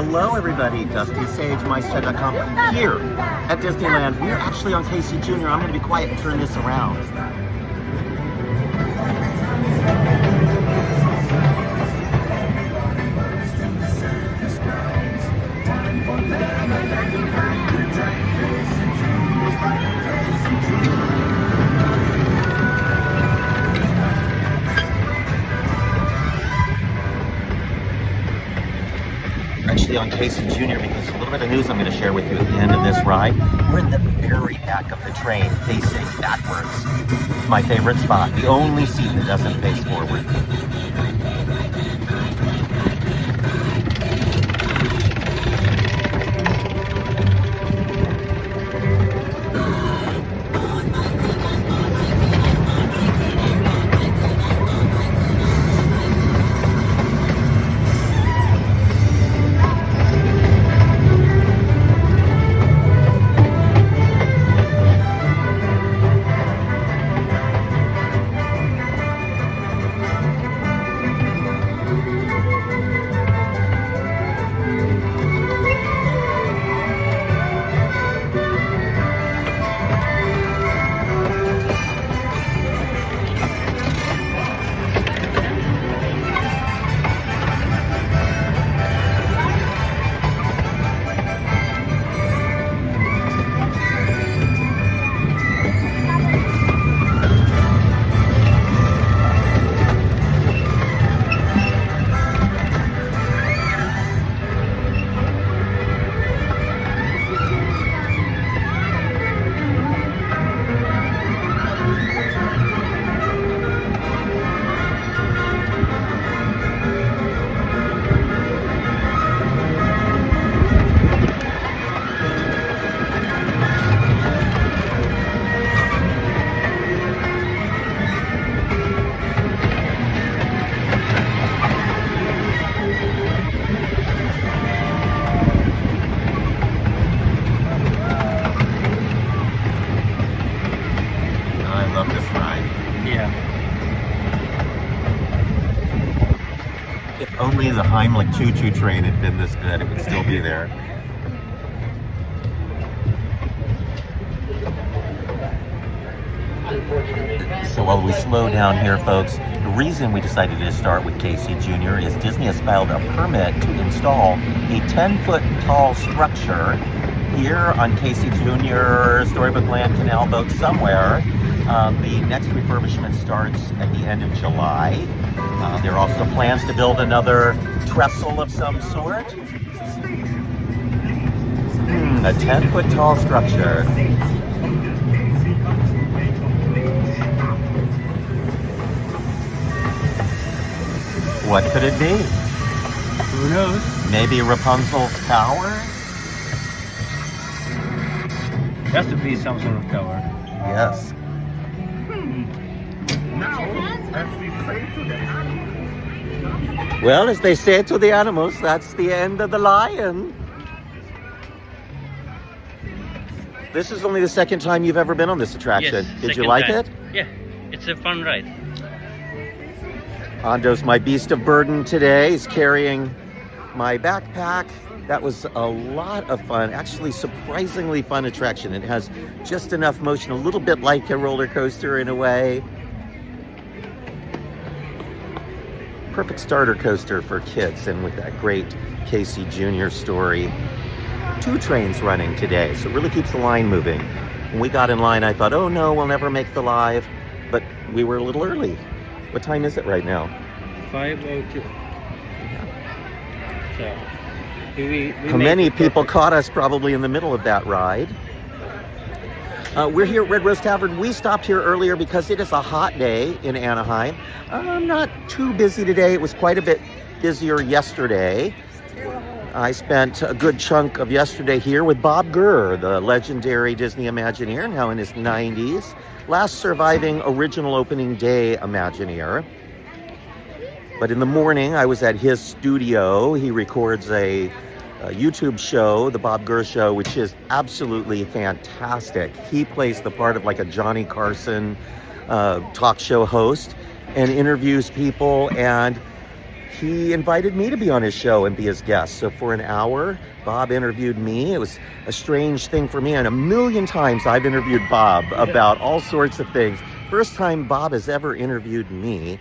Hello everybody, Dusty Sage, MiceChat.com. Here at Disneyland, we're actually on Casey Jr. I'm going to be quiet and turn this around. Actually on Casey Jr. because a little bit of news I'm going to share with you at the end of this ride. We're in the very back of the train, facing backwards. It's my favorite spot, the only seat that doesn't face forward. If only the Heimlich choo-choo train had been this good, it would still be there. So while we slow down here, folks, the reason we decided to start with Casey Jr. is Disney has filed a permit to install a 10-foot tall structure here on Casey Jr., Storybook Land, Canal Boat, somewhere. The next refurbishment starts at the end of July. There are also plans to build another trestle of some sort. A 10-foot tall structure. What could it be? Who knows? Maybe Rapunzel's tower? Has to be some sort of tower. Yes. Well, as they say to the animals, that's the end of the lion. This is only the second time you've ever been on this attraction. Yes, Did you like time. it? Yeah, it's a fun ride. Ando's my beast of burden today. He's carrying my backpack. That was a lot of fun. Actually, surprisingly fun attraction. It has just enough motion, a little bit like a roller coaster in a way. Perfect starter coaster for kids, and with that great Casey Jr. story. 2 trains running today, so it really keeps the line moving. When we got in line, I thought, oh no, we'll never make the live, but we were a little early. What time is it right now? 5:02. So, How many people caught us probably in the middle of that ride. We're here at Red Rose Tavern. We stopped here earlier because it is a hot day in Anaheim. Not too busy today. It was quite a bit busier yesterday. I spent a good chunk of yesterday here with Bob Gurr, the legendary Disney Imagineer, now in his 90s. Last surviving original opening day Imagineer. But in the morning, I was at his studio. He records a YouTube show, the Bob Gurr Show, which is absolutely fantastic. He plays the part of like a Johnny Carson talk show host and interviews people, and he invited me to be on his show and be his guest. So for an hour, Bob interviewed me. It was a strange thing for me, and a million times I've interviewed Bob about all sorts of things. First time Bob has ever interviewed me,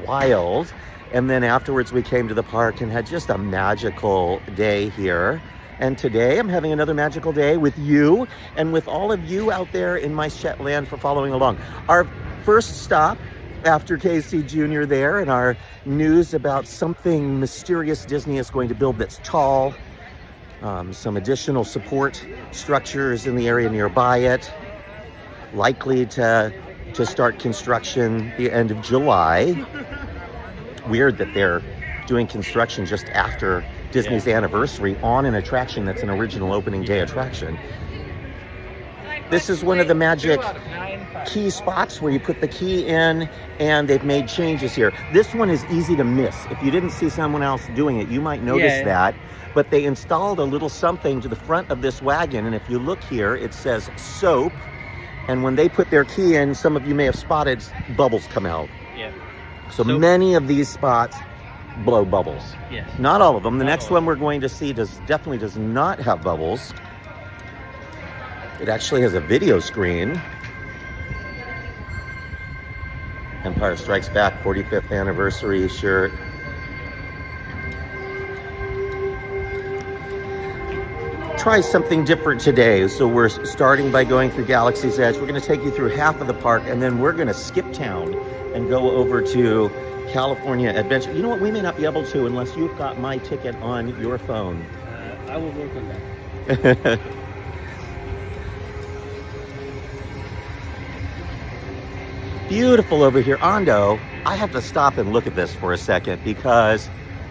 wild. And then afterwards we came to the park and had just a magical day here. And today I'm having another magical day with you and with all of you out there in MiceChat land for following along. Our first stop after Casey Jr. there, and our news about something mysterious Disney is going to build that's tall, some additional support structures in the area nearby it, likely to start construction the end of July. Weird that they're doing construction just after Disney's anniversary on an attraction that's an original opening day attraction. This is one of the magic key spots where you put the key in, and they've made changes here. This one is easy to miss. If you didn't see someone else doing it, you might notice that. But they installed a little something to the front of this wagon, and if you look here, it says soap. And when they put their key in, some of you may have spotted bubbles come out. Yeah. So many of these spots blow bubbles. Yes. Not all of them. The next one we're going to see definitely does not have bubbles. It actually has a video screen. Empire Strikes Back 45th anniversary shirt. Try something different today. So we're starting by going through Galaxy's Edge. We're going to take you through half of the park, and then we're going to skip town and go over to California Adventure. You know what? We may not be able to unless you've got my ticket on your phone. I will work on that. Beautiful over here. Ando, I have to stop and look at this for a second, because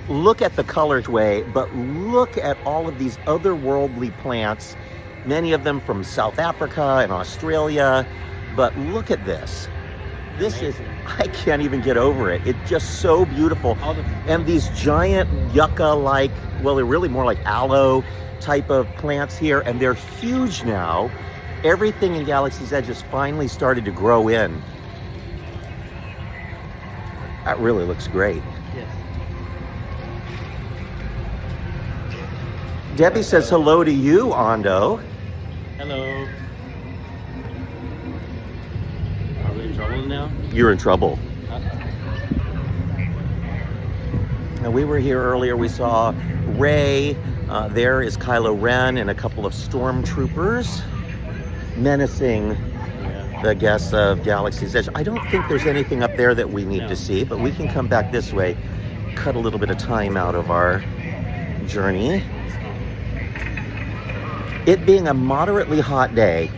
look at the colorway, but look at all of these otherworldly plants, many of them from South Africa and Australia. But look at this. This is, I can't even get over it. It's just so beautiful. And these giant yucca-like, well, they're really more like aloe type of plants here, and they're huge now. Everything in Galaxy's Edge has finally started to grow in. That really looks great. Yes. Debbie says hello to you, Ando. Hello. Are we in trouble now? You're in trouble. Now, we were here earlier. We saw Rey. There is Kylo Ren and a couple of stormtroopers menacing the guests of Galaxy's Edge. I don't think there's anything up there that we need to see, but we can come back this way, cut a little bit of time out of our journey. It being a moderately hot day,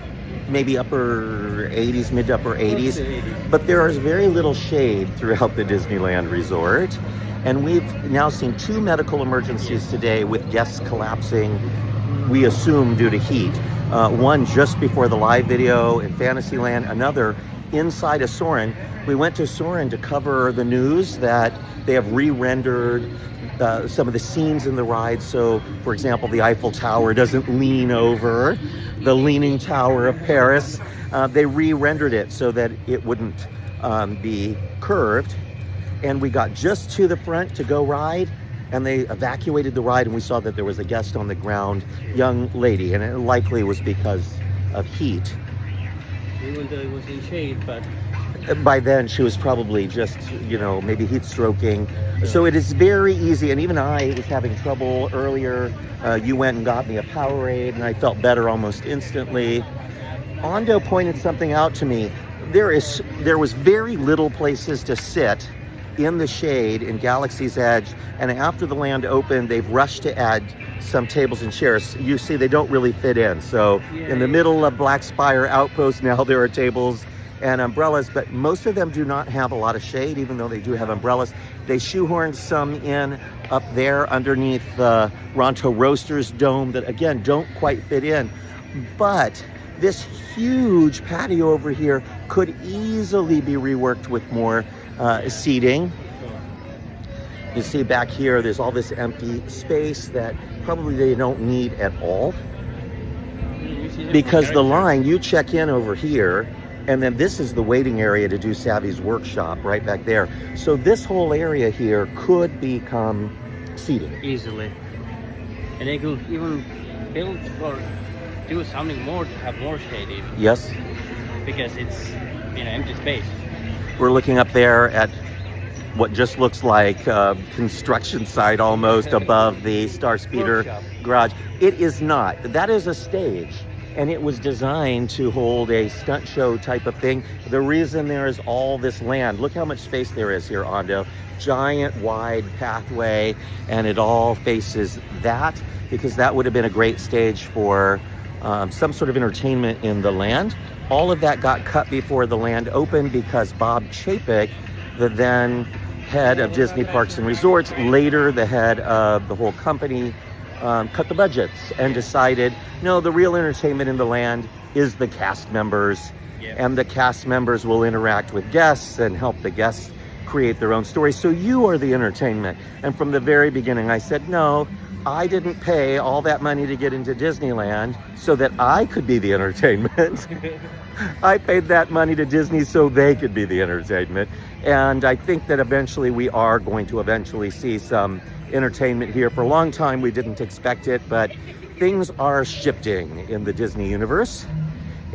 maybe upper 80s, mid to upper 80s, but there is very little shade throughout the Disneyland resort. And we've now seen 2 medical emergencies today with guests collapsing, we assume due to heat. One just before the live video in Fantasyland, another inside of Soarin'. We went to Soarin' to cover the news that they have re-rendered some of the scenes in the ride. So, for example, the Eiffel Tower doesn't lean over the Leaning Tower of Paris. They re-rendered it so that it wouldn't be curved. And we got just to the front to go ride, and they evacuated the ride, and we saw that there was a guest on the ground, young lady, and it likely was because of heat. Even though it was in shade, but by then she was probably just, you know, maybe heat stroking. So it is very easy, and even I was having trouble earlier. You went and got me a Powerade, and I felt better almost instantly. Ando pointed something out to me. There was very little places to sit in the shade in Galaxy's Edge, and after the land opened, they've rushed to add some tables and chairs. You see, they don't really fit in. So in the middle of Black Spire Outpost now, there are tables and umbrellas, but most of them do not have a lot of shade, even though they do have umbrellas. They shoehorned some in up there underneath the Ronto Roasters dome that, again, don't quite fit in. But this huge patio over here could easily be reworked with more seating. You see back here, there's all this empty space that probably they don't need at all. Because the line, you check in over here, And then this is the waiting area to do Savvy's workshop right back there. So this whole area here could become seating. Easily. And they could even build or do something more to have more shade even. Yes. Because it's, empty space. We're looking up there at what just looks like a construction site almost above the Star Speeder Workshop. garage. It is not. That is a stage. And it was designed to hold a stunt show type of thing. The reason there is all this land, look how much space there is here, Ando. Giant wide pathway, and it all faces that, because that would have been a great stage for some sort of entertainment in the land. All of that got cut before the land opened because Bob Chapek, the then head of Disney Parks and Resorts, later the head of the whole company, cut the budgets and decided, no, the real entertainment in the land is the cast members. Yep. And the cast members will interact with guests and help the guests create their own stories. So you are the entertainment. And from the very beginning, I said, no, I didn't pay all that money to get into Disneyland so that I could be the entertainment. I paid that money to Disney so they could be the entertainment. And I think that eventually we are going to see some entertainment here. For a long time, we didn't expect it, but things are shifting in the Disney universe,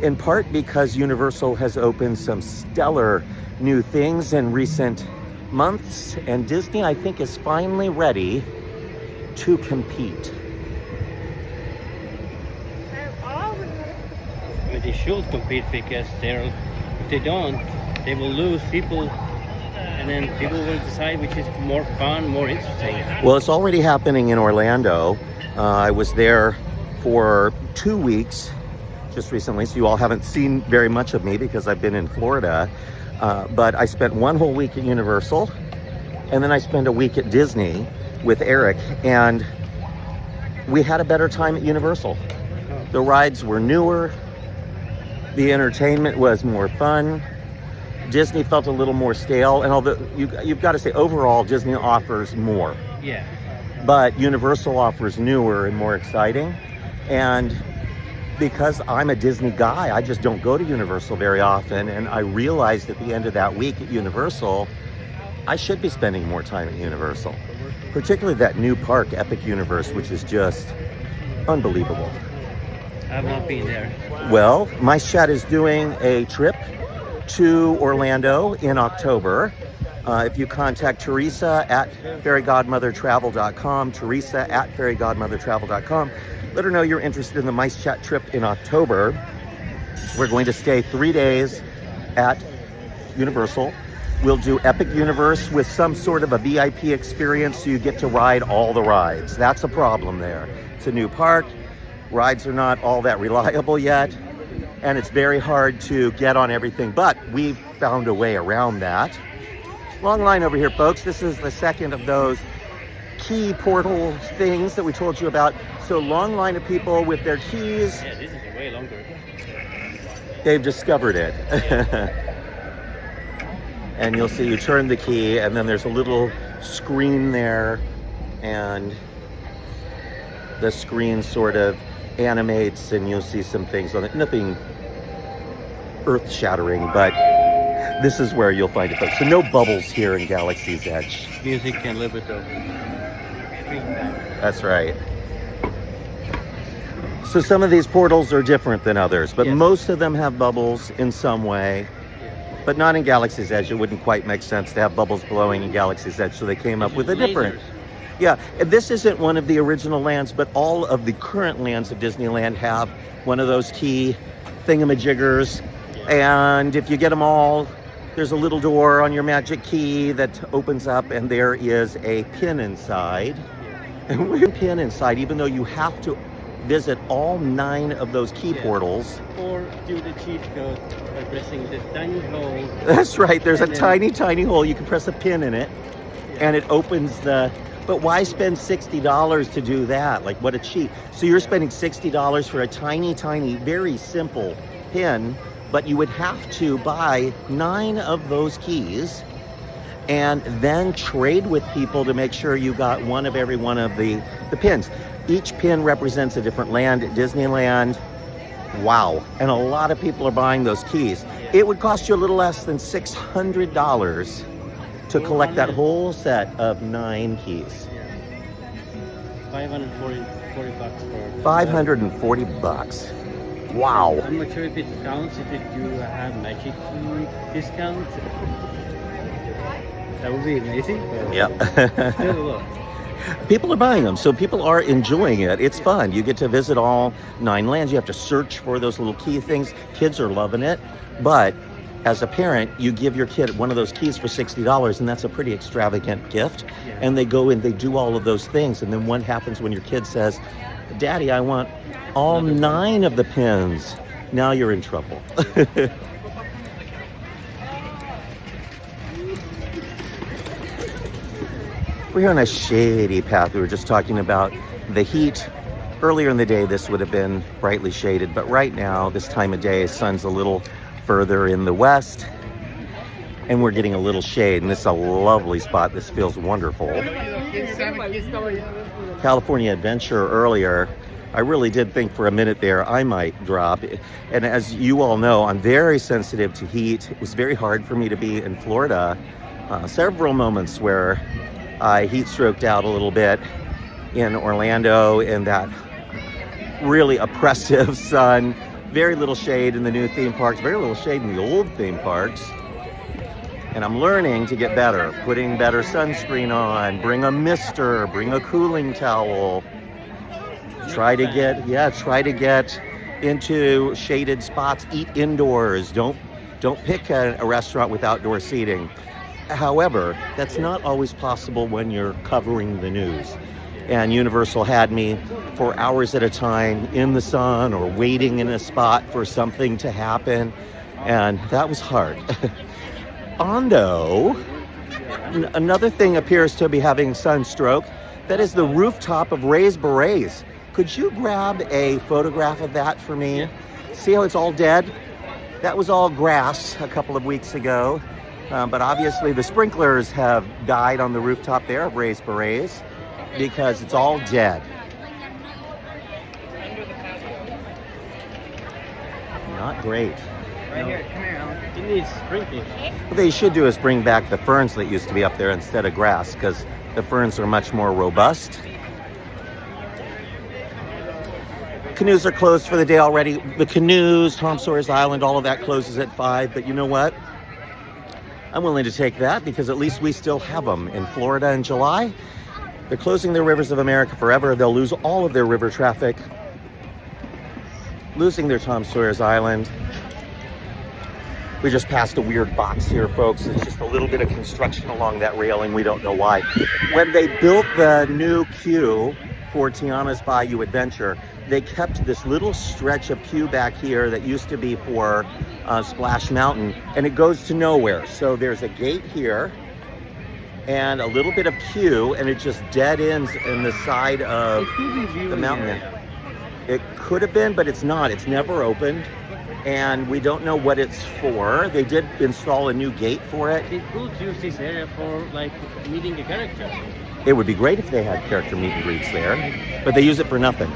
in part because Universal has opened some stellar new things in recent months, and Disney, I think, is finally ready to compete. But they should compete, because if they don't, they will lose people, and then people will decide which is more fun, more interesting. Well, it's already happening in Orlando. I was there for 2 weeks just recently, so you all haven't seen very much of me because I've been in Florida. But I spent one whole week at Universal, and then I spent a week at Disney with Eric, and we had a better time at Universal. The rides were newer, the entertainment was more fun. Disney felt a little more stale, and although you've got to say, overall, Disney offers more. Yeah. But Universal offers newer and more exciting. And because I'm a Disney guy, I just don't go to Universal very often, and I realized at the end of that week at Universal, I should be spending more time at Universal. Particularly that new park, Epic Universe, which is just unbelievable. I've not been there. Well, MiceChat is doing a trip to Orlando in October. If you contact Teresa at fairygodmothertravel.com, Teresa at fairygodmothertravel.com, let her know you're interested in the MiceChat trip in October. We're going to stay 3 days at Universal. We'll do Epic Universe with some sort of a VIP experience, so you get to ride all the rides. That's a problem there. It's a new park. Rides are not all that reliable yet, and it's very hard to get on everything, but we've found a way around that. Long line over here, folks. This is the second of those key portal things that we told you about. So long line of people with their keys. Yeah, this is way longer. They've discovered it. And you'll see you turn the key, and then there's a little screen there, and the screen sort of animates, and you'll see some things on it. Nothing earth-shattering, but this is where you'll find it, folks. So no bubbles here in Galaxy's Edge. Music and a little bit of screen time. That's right. So some of these portals are different than others, but Yes. most of them have bubbles in some way. But not in Galaxy's Edge. It wouldn't quite make sense to have bubbles blowing in Galaxy's Edge, so they came up with a different. Yeah, and this isn't one of the original lands, but all of the current lands of Disneyland have one of those key thingamajiggers. And if you get them all, there's a little door on your magic key that opens up, and there is a pin inside. And with a pin inside, even though you have to visit all 9 of those key portals. Or do the cheat code by pressing the tiny hole. That's right, there's a And then- tiny hole. You can press a pin in it, and it opens the... But why spend $60 to do that? Like, what a cheat. So you're spending $60 for a tiny, very simple pin, but you would have to buy 9 of those keys and then trade with people to make sure you got one of every one of the pins. Each pin represents a different land at Disneyland. Wow. And a lot of people are buying those keys. It would cost you a little less than $600 to collect that whole set of 9 keys. Yeah. 540 bucks for 540 bucks. Wow. I'm not sure if it counts if you have magic key discount. That would be amazing. Yeah. Still look. People are buying them, so people are enjoying it. It's fun. You get to visit all 9 lands. You have to search for those little key things. Kids are loving it. But as a parent, you give your kid one of those keys for $60, and that's a pretty extravagant gift. Yeah. And they go and they do all of those things. And then what happens when your kid says, Daddy, I want all 9 of the pins? Now you're in trouble. We're here on a shady path. We were just talking about the heat. Earlier in the day, this would have been brightly shaded, but right now, this time of day, sun's a little further in the west, and we're getting a little shade, and this is a lovely spot. This feels wonderful. California Adventure earlier, I really did think for a minute there I might drop. And as you all know, I'm very sensitive to heat. It was very hard for me to be in Florida. Several moments where I heat stroked out a little bit in Orlando in that really oppressive sun. Very little shade in the new theme parks, very little shade in the old theme parks. And I'm learning to get better, putting better sunscreen on, bring a mister, bring a cooling towel. Try to get into shaded spots, eat indoors. Don't pick a restaurant with outdoor seating. However, that's not always possible when you're covering the news. And Universal had me for hours at a time in the sun or waiting in a spot for something to happen. And that was hard. Ondo, another thing appears to be having sunstroke. That is the rooftop of Ray's Berets. Could you grab a photograph of that for me? Yeah. See how it's all dead? That was all grass a couple of weeks ago. But obviously the sprinklers have died on the rooftop there of Ray's Berets because it's all dead. Not great. Right here, come here, Alan. It needs sprinkling. What they should do is bring back the ferns that used to be up there instead of grass, because the ferns are much more robust. Canoes are closed for the day already. The canoes, Tom Sawyer's Island, all of that closes at 5. But you know what? I'm willing to take that because at least we still have them. In Florida in July, they're closing their rivers of America forever. They'll lose all of their river traffic, losing their Tom Sawyer's Island. We just passed a weird box here, folks. It's just a little bit of construction along that railing. We don't know why. When they built the new queue for Tiana's Bayou Adventure, they kept this little stretch of queue back here that used to be for Splash Mountain, and it goes to nowhere. So there's a gate here and a little bit of queue, and it just dead ends in the side of the mountain. It could have been, but it's not. It's never opened, and we don't know what it's for. They did install a new gate for it. They could use this area for like meeting the characters. It would be great if they had character meet and greets there, but they use it for nothing.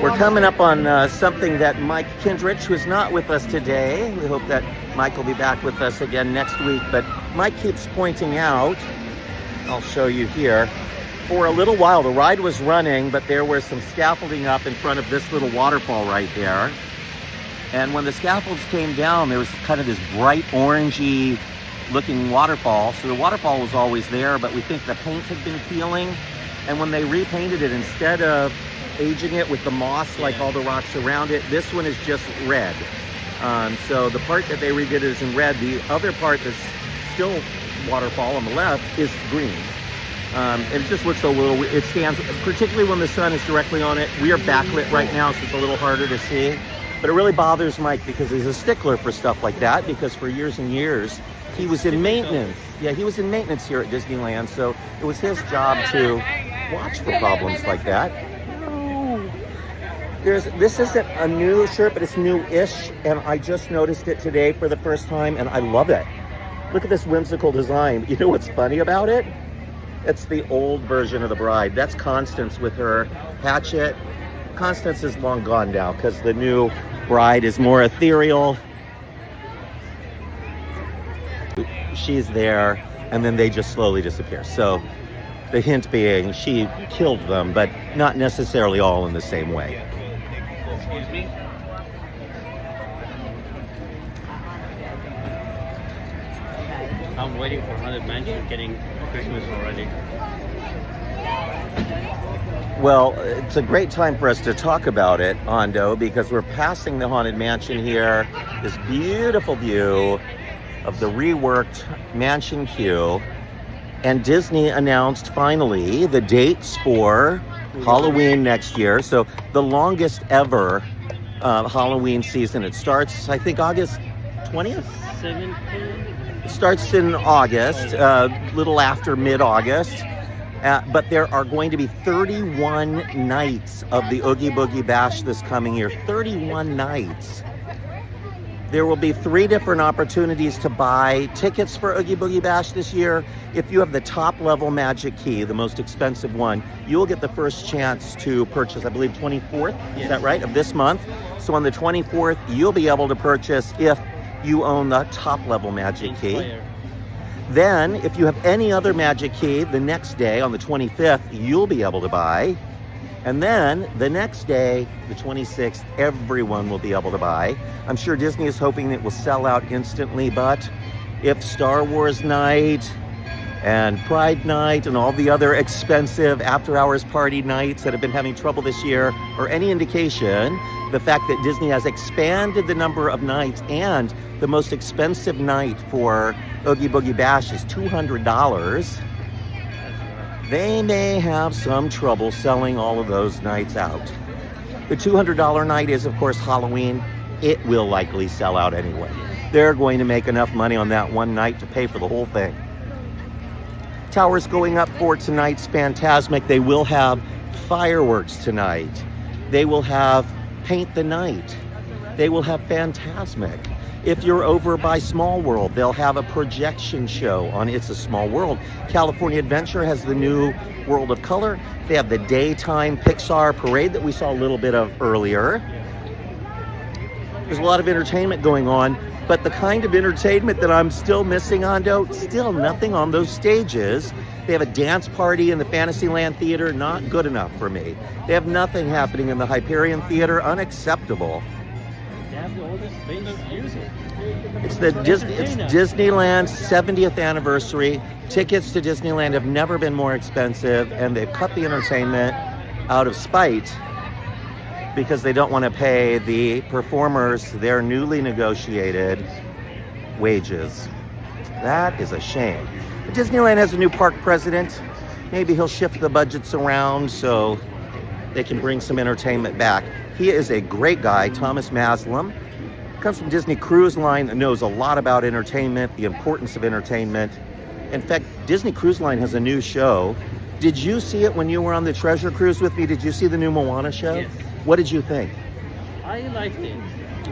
We're coming up on something that Mike Kindrich, who's not with us today. We hope that Mike will be back with us again next week. But Mike keeps pointing out, I'll show you here, for a little while the ride was running, but there was some scaffolding up in front of this little waterfall right there. And when the scaffolds came down, there was kind of this bright orangey looking waterfall. So the waterfall was always there, but we think the paint had been peeling. And when they repainted it, instead of aging it with the moss like all the rocks around it, this one is just red. So the part that they redid is in red. The other part that's still waterfall on the left is green. It just looks a little, it stands, particularly when the sun is directly on it. We are backlit right now, so it's a little harder to see. But it really bothers Mike because he's a stickler for stuff like that, because for years and years, he was in maintenance. Yeah, he was in maintenance here at Disneyland, so it was his job to watch for problems like that. This isn't a new shirt, but it's new-ish, and I just noticed it today for the first time, and I love it. Look at this whimsical design. You know what's funny about it? It's the old version of the bride. That's Constance with her hatchet. Constance is long gone now because the new bride is more ethereal. She's there, and then they just slowly disappear. So the hint being she killed them, but not necessarily all in the same way. Excuse me? I'm waiting for Haunted Mansion getting Christmas already. Well, it's a great time for us to talk about it, Ando, because we're passing the Haunted Mansion here. This beautiful view of the reworked Mansion Q. And Disney announced finally the dates for Halloween next year. So the longest ever Halloween season. It starts, I think, August 20th? 17th? It starts in August, little after mid-August. But there are going to be 31 nights of the Oogie Boogie Bash this coming year. 31 nights. There will be 3 different opportunities to buy tickets for Oogie Boogie Bash this year. If you have the top level Magic Key, the most expensive one, you'll get the first chance to purchase, I believe, 24th, yes. Is that right, of this month? So on the 24th, you'll be able to purchase if you own the top level Magic Key. Then, if you have any other Magic Key, the next day, on the 25th, you'll be able to buy. And then, the next day, the 26th, everyone will be able to buy. I'm sure Disney is hoping it will sell out instantly, but if Star Wars Night and Pride Night and all the other expensive after-hours party nights that have been having trouble this year are any indication, the fact that Disney has expanded the number of nights, and the most expensive night for Oogie Boogie Bash is $200, they may have some trouble selling all of those nights out. The $200 night is, of course, Halloween. It will likely sell out anyway. They're going to make enough money on that one night to pay for the whole thing. Towers going up for tonight's Fantasmic. They will have fireworks tonight. They will have Paint the Night. They will have Fantasmic. If you're over by Small World, they'll have a projection show on It's a Small World. California Adventure has the new World of Color. They have the daytime Pixar parade that we saw a little bit of earlier. There's a lot of entertainment going on, but the kind of entertainment that I'm still missing, Ando, still nothing on those stages. They have a dance party in the Fantasyland Theater, not good enough for me. They have nothing happening in the Hyperion Theater, unacceptable. They have the oldest space music. It's Disneyland's 70th anniversary. Tickets to Disneyland have never been more expensive, and they've cut the entertainment out of spite because they don't want to pay the performers their newly negotiated wages. That is a shame. But Disneyland has a new park president. Maybe he'll shift the budgets around so they can bring some entertainment back. He is a great guy, Thomas Maslam. Comes from Disney Cruise Line, knows a lot about entertainment, the importance of entertainment. In fact, Disney Cruise Line has a new show. Did you see it when you were on the Treasure Cruise with me? Did you see the new Moana show? Yes. What did you think? I liked it.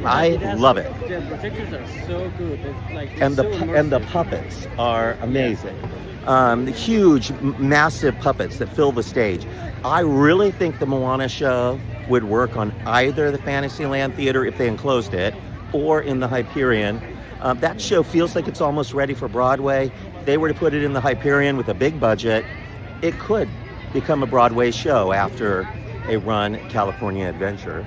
I love it. The projectors are so good. It's like, And it's the puppets are amazing. The huge, massive puppets that fill the stage. I really think the Moana show would work on either the Fantasyland Theater if they enclosed it, or in the Hyperion. That show feels like it's almost ready for Broadway. If they were to put it in the Hyperion with a big budget, it could become a Broadway show after a run at California Adventure.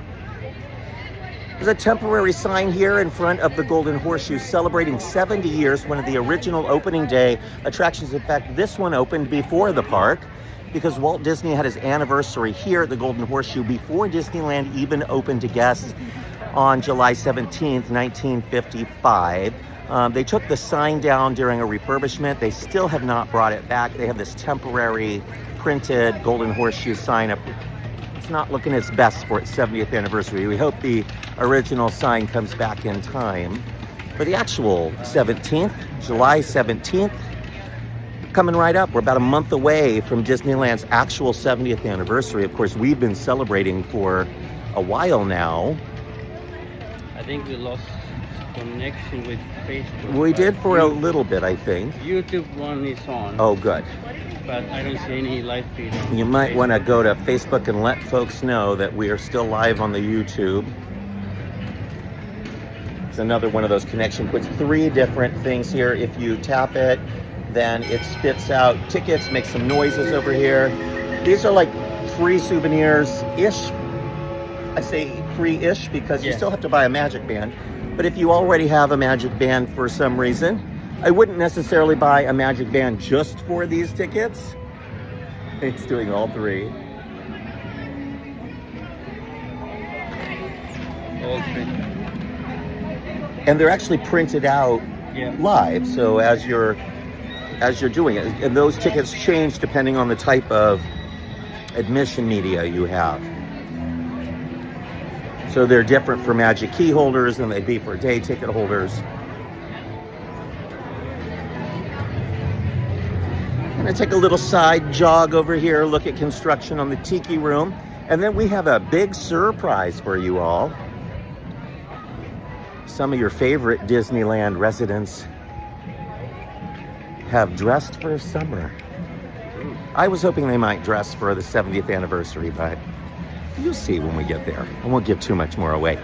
There's a temporary sign here in front of the Golden Horseshoe celebrating 70 years, one of the original opening day attractions. In fact, this one opened before the park because Walt Disney had his anniversary here at the Golden Horseshoe before Disneyland even opened to guests on July 17th, 1955. They took the sign down during a refurbishment. They still have not brought it back. They have this temporary printed Golden Horseshoe sign up. It's not looking its best for its 70th anniversary. We hope the original sign comes back in time for the actual 17th, July 17th. Coming right up. We're about a month away from Disneyland's actual 70th anniversary. Of course, we've been celebrating for a while now. I think we lost connection with Facebook. We but did for a little bit, I think. YouTube one is on. Oh, good. But I don't see any live feed. On You might want to Facebook. go to Facebook and let folks know that we are still live on the YouTube. It's another one of those connection puts 3 different things here. If you tap it, then it spits out tickets, makes some noises over here. These are like free souvenirs-ish. I say free-ish because you Yeah. still have to buy a magic band. But if you already have a magic band for some reason, I wouldn't necessarily buy a magic band just for these tickets. It's doing all 3. All three. And they're actually printed out Yeah. live, so as you're doing it, and those tickets change depending on the type of admission media you have. So they're different for magic key holders than they'd be for day ticket holders. I'm gonna take a little side jog over here, look at construction on the Tiki Room, and then we have a big surprise for you all. Some of your favorite Disneyland residents have dressed for summer. I was hoping they might dress for the 70th anniversary, but you'll see when we get there. I won't give too much more away.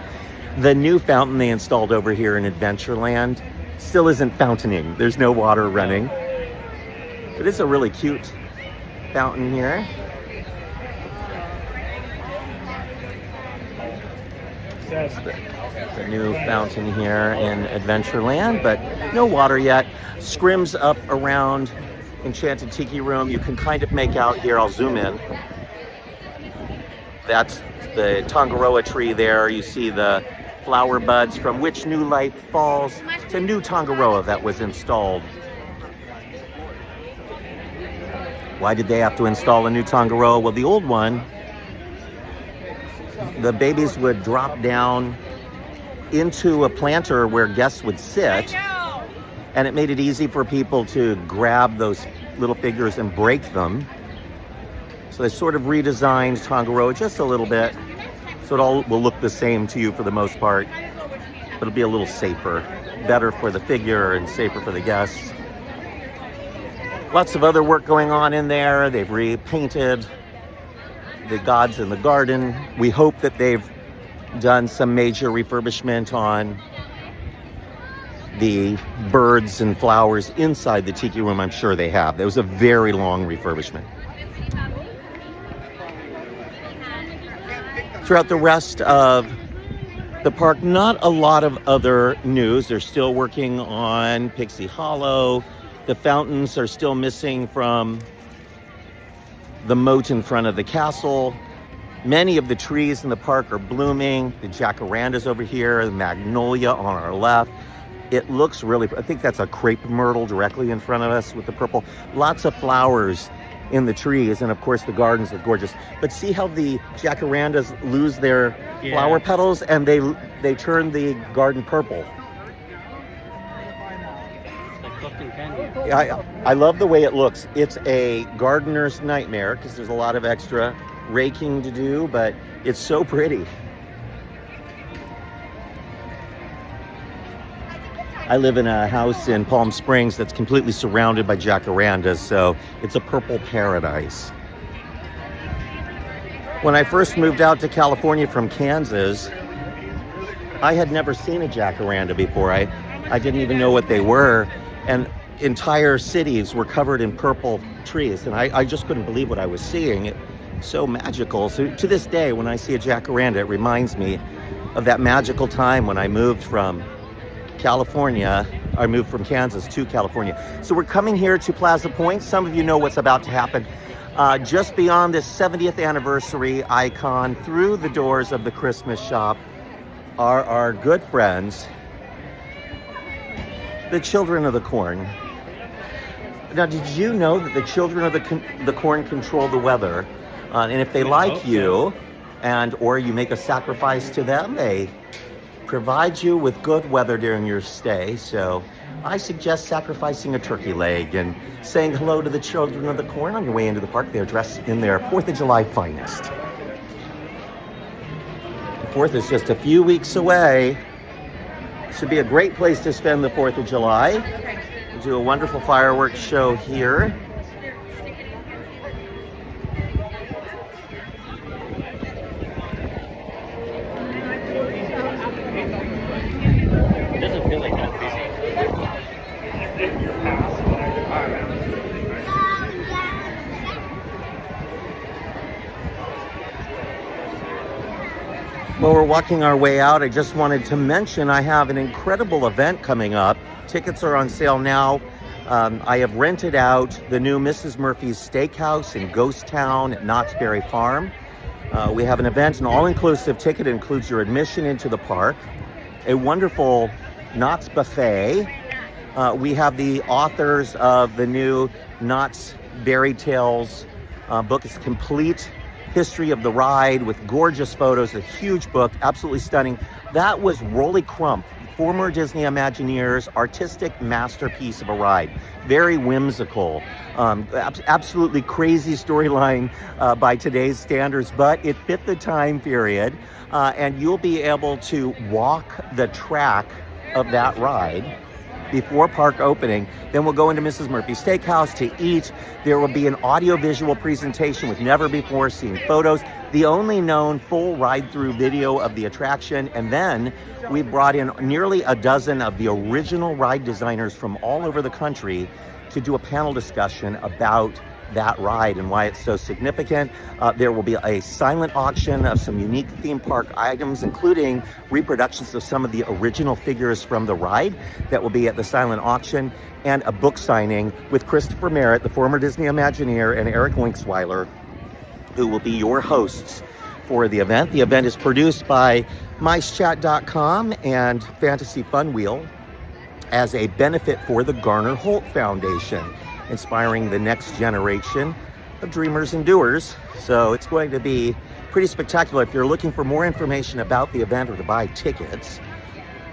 The new fountain they installed over here in Adventureland still isn't fountaining. There's no water running. But it's a really cute fountain here. That's the new fountain here in Adventureland, but no water yet. Scrims up around Enchanted Tiki Room. You can kind of make out here, I'll zoom in. That's the Tangaroa tree there. You see the flower buds from which new life falls. It's a new Tangaroa that was installed. Why did they have to install a new Tangaroa? Well, the old one, the babies would drop down into a planter where guests would sit, and it made it easy for people to grab those little figures and break them. So they sort of redesigned Tangaroa just a little bit, so it all will look the same to you for the most part, but it'll be a little safer, better for the figure and safer for the guests. Lots of other work going on in there. They've repainted the gods in the garden. We hope that they've done some major refurbishment on the birds and flowers inside the Tiki Room. I'm sure they have. There was a very long refurbishment. Throughout the rest of the park, not a lot of other news. They're still working on Pixie Hollow. The fountains are still missing from the moat in front of the castle. Many of the trees in the park are blooming. The jacarandas over here, the magnolia on our left. It looks really, I think that's a crepe myrtle directly in front of us with the purple. Lots of flowers in the trees, and of course the gardens are gorgeous. But see how the jacarandas lose their flower petals and they turn the garden purple. I love the way it looks. It's a gardener's nightmare because there's a lot of extra raking to do, but it's so pretty. I live in a house in Palm Springs that's completely surrounded by jacarandas, so it's a purple paradise. When I first moved out to California from Kansas, I had never seen a jacaranda before. I didn't even know what they were, and entire cities were covered in purple trees, and I just couldn't believe what I was seeing. It's so magical. So to this day, when I see a jacaranda, it reminds me of that magical time when I moved from California. I moved from Kansas to California. So we're coming here to Plaza Point. Some of you know what's about to happen. Just beyond this 70th anniversary icon, through the doors of the Christmas shop, are our good friends, the Children of the Corn. Now, did you know that the Children of the Corn control the weather? And if they like you, or you make a sacrifice to them, they provide you with good weather during your stay. So I suggest sacrificing a turkey leg and saying hello to the Children of the Corn on your way into the park. They're dressed in their 4th of July finest. The 4th is just a few weeks away. Should be a great place to spend the 4th of July. We'll do a wonderful fireworks show here. It doesn't feel like that busy. While we're walking our way out, I just wanted to mention I have an incredible event coming up. Tickets are on sale now. I have rented out the new Mrs. Murphy's Steakhouse in Ghost Town at Knott's Berry Farm. We have an event, an all-inclusive ticket. It includes your admission into the park, a wonderful Knott's buffet. We have the authors of the new Knott's Berry Tales book. It's a complete history of the ride with gorgeous photos, a huge book, absolutely stunning. That was Rolly Crump, former Disney Imagineer's artistic masterpiece of a ride. Very whimsical, absolutely crazy storyline by today's standards, but it fit the time period, and you'll be able to walk the track of that ride before park opening. Then we'll go into Mrs. Murphy's Steakhouse to eat. There will be an audio-visual presentation with never before seen photos, the only known full ride-through video of the attraction, and then we brought in nearly a dozen of the original ride designers from all over the country to do a panel discussion about that ride and why it's so significant. There will be a silent auction of some unique theme park items, including reproductions of some of the original figures from the ride that will be at the silent auction, and a book signing with Christopher Merritt, the former Disney Imagineer, and Eric Linksweiler, who will be your hosts for the event. The event is produced by MiceChat.com and Fantasy Fun Wheel as a benefit for the Garner Holt Foundation, inspiring the next generation of dreamers and doers. So it's going to be pretty spectacular. If you're looking for more information about the event or to buy tickets,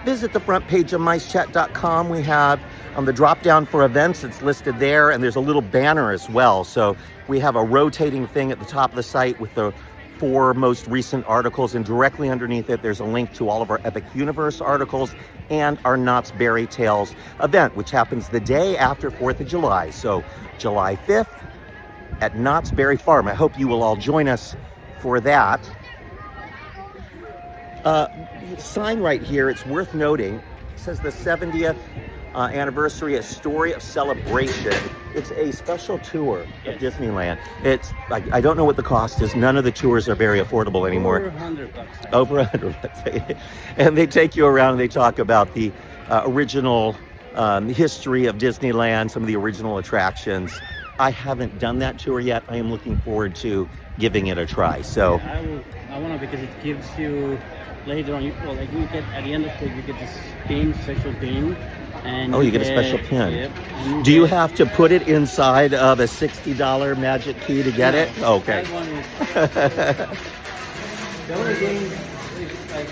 visit the front page of MiceChat.com. We have on the drop down for events, it's listed there, and there's a little banner as well. So we have a rotating thing at the top of the site with the 4 most recent articles, and directly underneath it there's a link to all of our Epic Universe articles and our Knott's Berry Tales event, which happens the day after 4th of July. So July 5th at Knott's Berry Farm. I hope you will all join us for that. Sign right here, it's worth noting, it says the 70th anniversary, a story of celebration. It's a special tour of Disneyland. It's I don't know what the cost is. None of the tours are very affordable anymore. Over $100. Over $100. And they take you around and they talk about the original history of Disneyland, some of the original attractions. I haven't done that tour yet. I am looking forward to giving it a try. So I want to, because it gives you later on, you get at the end of it, you get this pin, special pin. And you get a special pin. Yep. Do you have to put it inside of a $60 magic key to get it? Okay. That one is, the other game is like,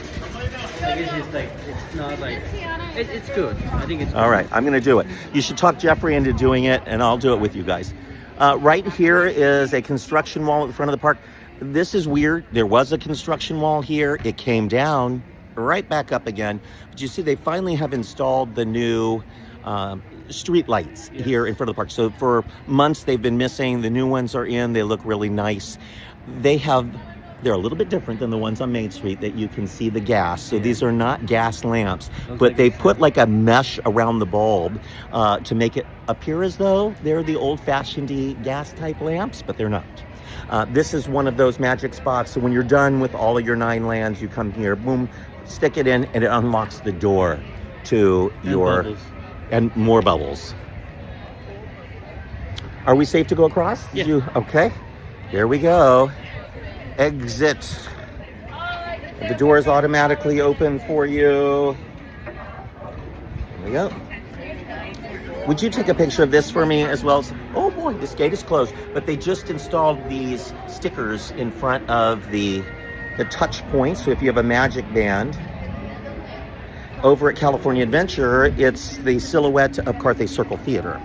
I guess it's like, it's not like, it's good. I think it's good. All right, I'm going to do it. You should talk Jeffrey into doing it, and I'll do it with you guys. Right here is a construction wall at the front of the park. This is weird. There was a construction wall here. It came down right back up again. But you see, they finally have installed the new street lights here in front of the park. So for months they've been missing. The new ones are in. They look really nice. They're a little bit different than the ones on Main Street that you can see the gas. So these are not gas lamps, but they put like a mesh around the bulb to make it appear as though they're the old-fashioned gas type lamps, but they're not. This is one of those magic spots. So when you're done with all of your 9 lands, you come here, boom, stick it in, and it unlocks the door to and more bubbles. Are we safe to go across? Yeah. Okay, here we go. Exit. The doors automatically open for you. There we go. Would you take a picture of this for me as well? Oh boy, this gate is closed, but they just installed these stickers in front of the touch points. So if you have a magic band, over at California Adventure, it's the silhouette of Carthay Circle Theater.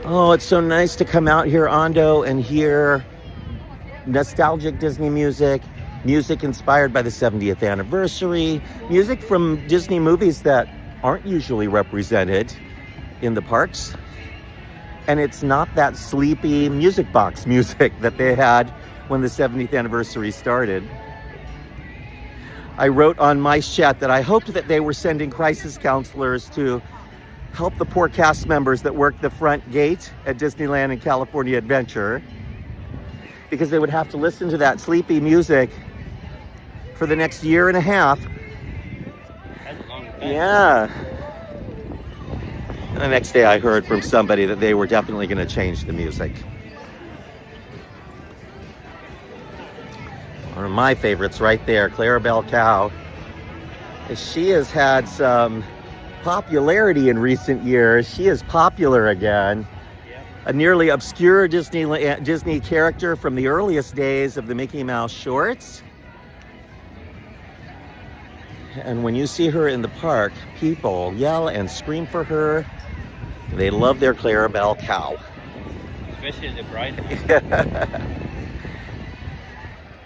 Oh, it's so nice to come out here, Ando, and hear nostalgic Disney music, Music inspired by the 70th anniversary. Music from Disney movies that aren't usually represented in the parks. And it's not that sleepy music box music that they had when the 70th anniversary started. I wrote on MiceChat that I hoped that they were sending crisis counselors to help the poor cast members that work the front gate at Disneyland and California Adventure, because they would have to listen to that sleepy music for the next year and a half. That's a long time. Yeah. And the next day I heard from somebody that they were definitely going to change the music. One of my favorites right there, Clarabelle Cow. She has had some popularity in recent years. She is popular again. A nearly obscure Disney character from the earliest days of the Mickey Mouse shorts. And when you see her in the park, people yell and scream for her. They love their Clarabelle Cow. Especially the bride.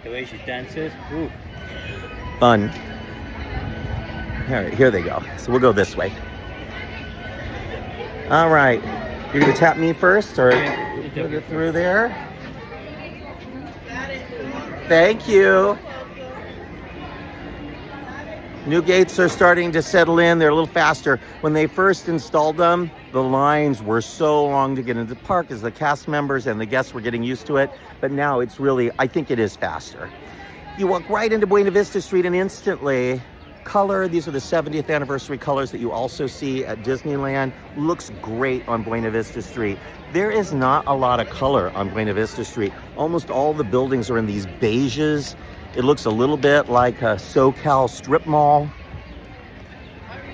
The way she dances. Ooh. Fun. All right, here they go. So we'll go this way. All right. You're going to tap me first, or put it through there? Thank you. New gates are starting to settle in. They're a little faster. When they first installed them, the lines were so long to get into the park as the cast members and the guests were getting used to it. But now it's really, I think it is faster. You walk right into Buena Vista Street and instantly color. These are the 70th anniversary colors that you also see at Disneyland. Looks great on Buena Vista Street. There is not a lot of color on Buena Vista Street. Almost all the buildings are in these beiges. It looks a little bit like a SoCal strip mall.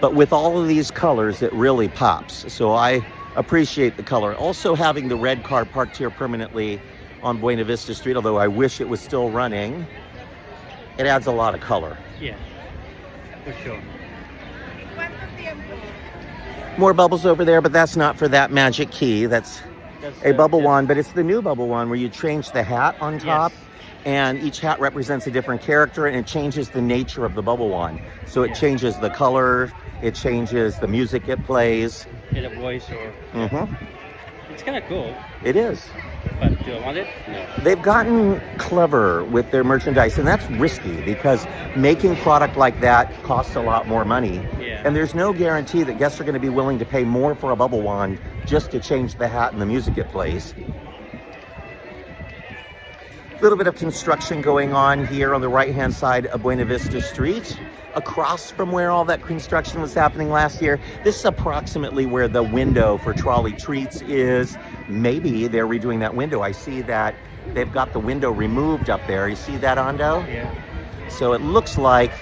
But with all of these colors, it really pops. So I appreciate the color. Also having the red car parked here permanently on Buena Vista Street, although I wish it was still running, it adds a lot of color. Yeah, for sure. More bubbles over there, but that's not for that magic key. That's a bubble wand, but it's the new bubble wand where you change the hat on top. Yes. And each hat represents a different character, and it changes the nature of the bubble wand. So it changes the color, it changes the music it plays. Get a voice or... It's kind of cool. It is. But do I want it? No. They've gotten clever with their merchandise, and that's risky because making product like that costs a lot more money. Yeah. And there's no guarantee that guests are going to be willing to pay more for a bubble wand just to change the hat and the music it plays. A little bit of construction going on here on the right-hand side of Buena Vista Street, across from where all that construction was happening last year. This is approximately where the window for Trolley Treats is. Maybe they're redoing that window. I see that they've got the window removed up there. You see that, Ando? Yeah. So it looks like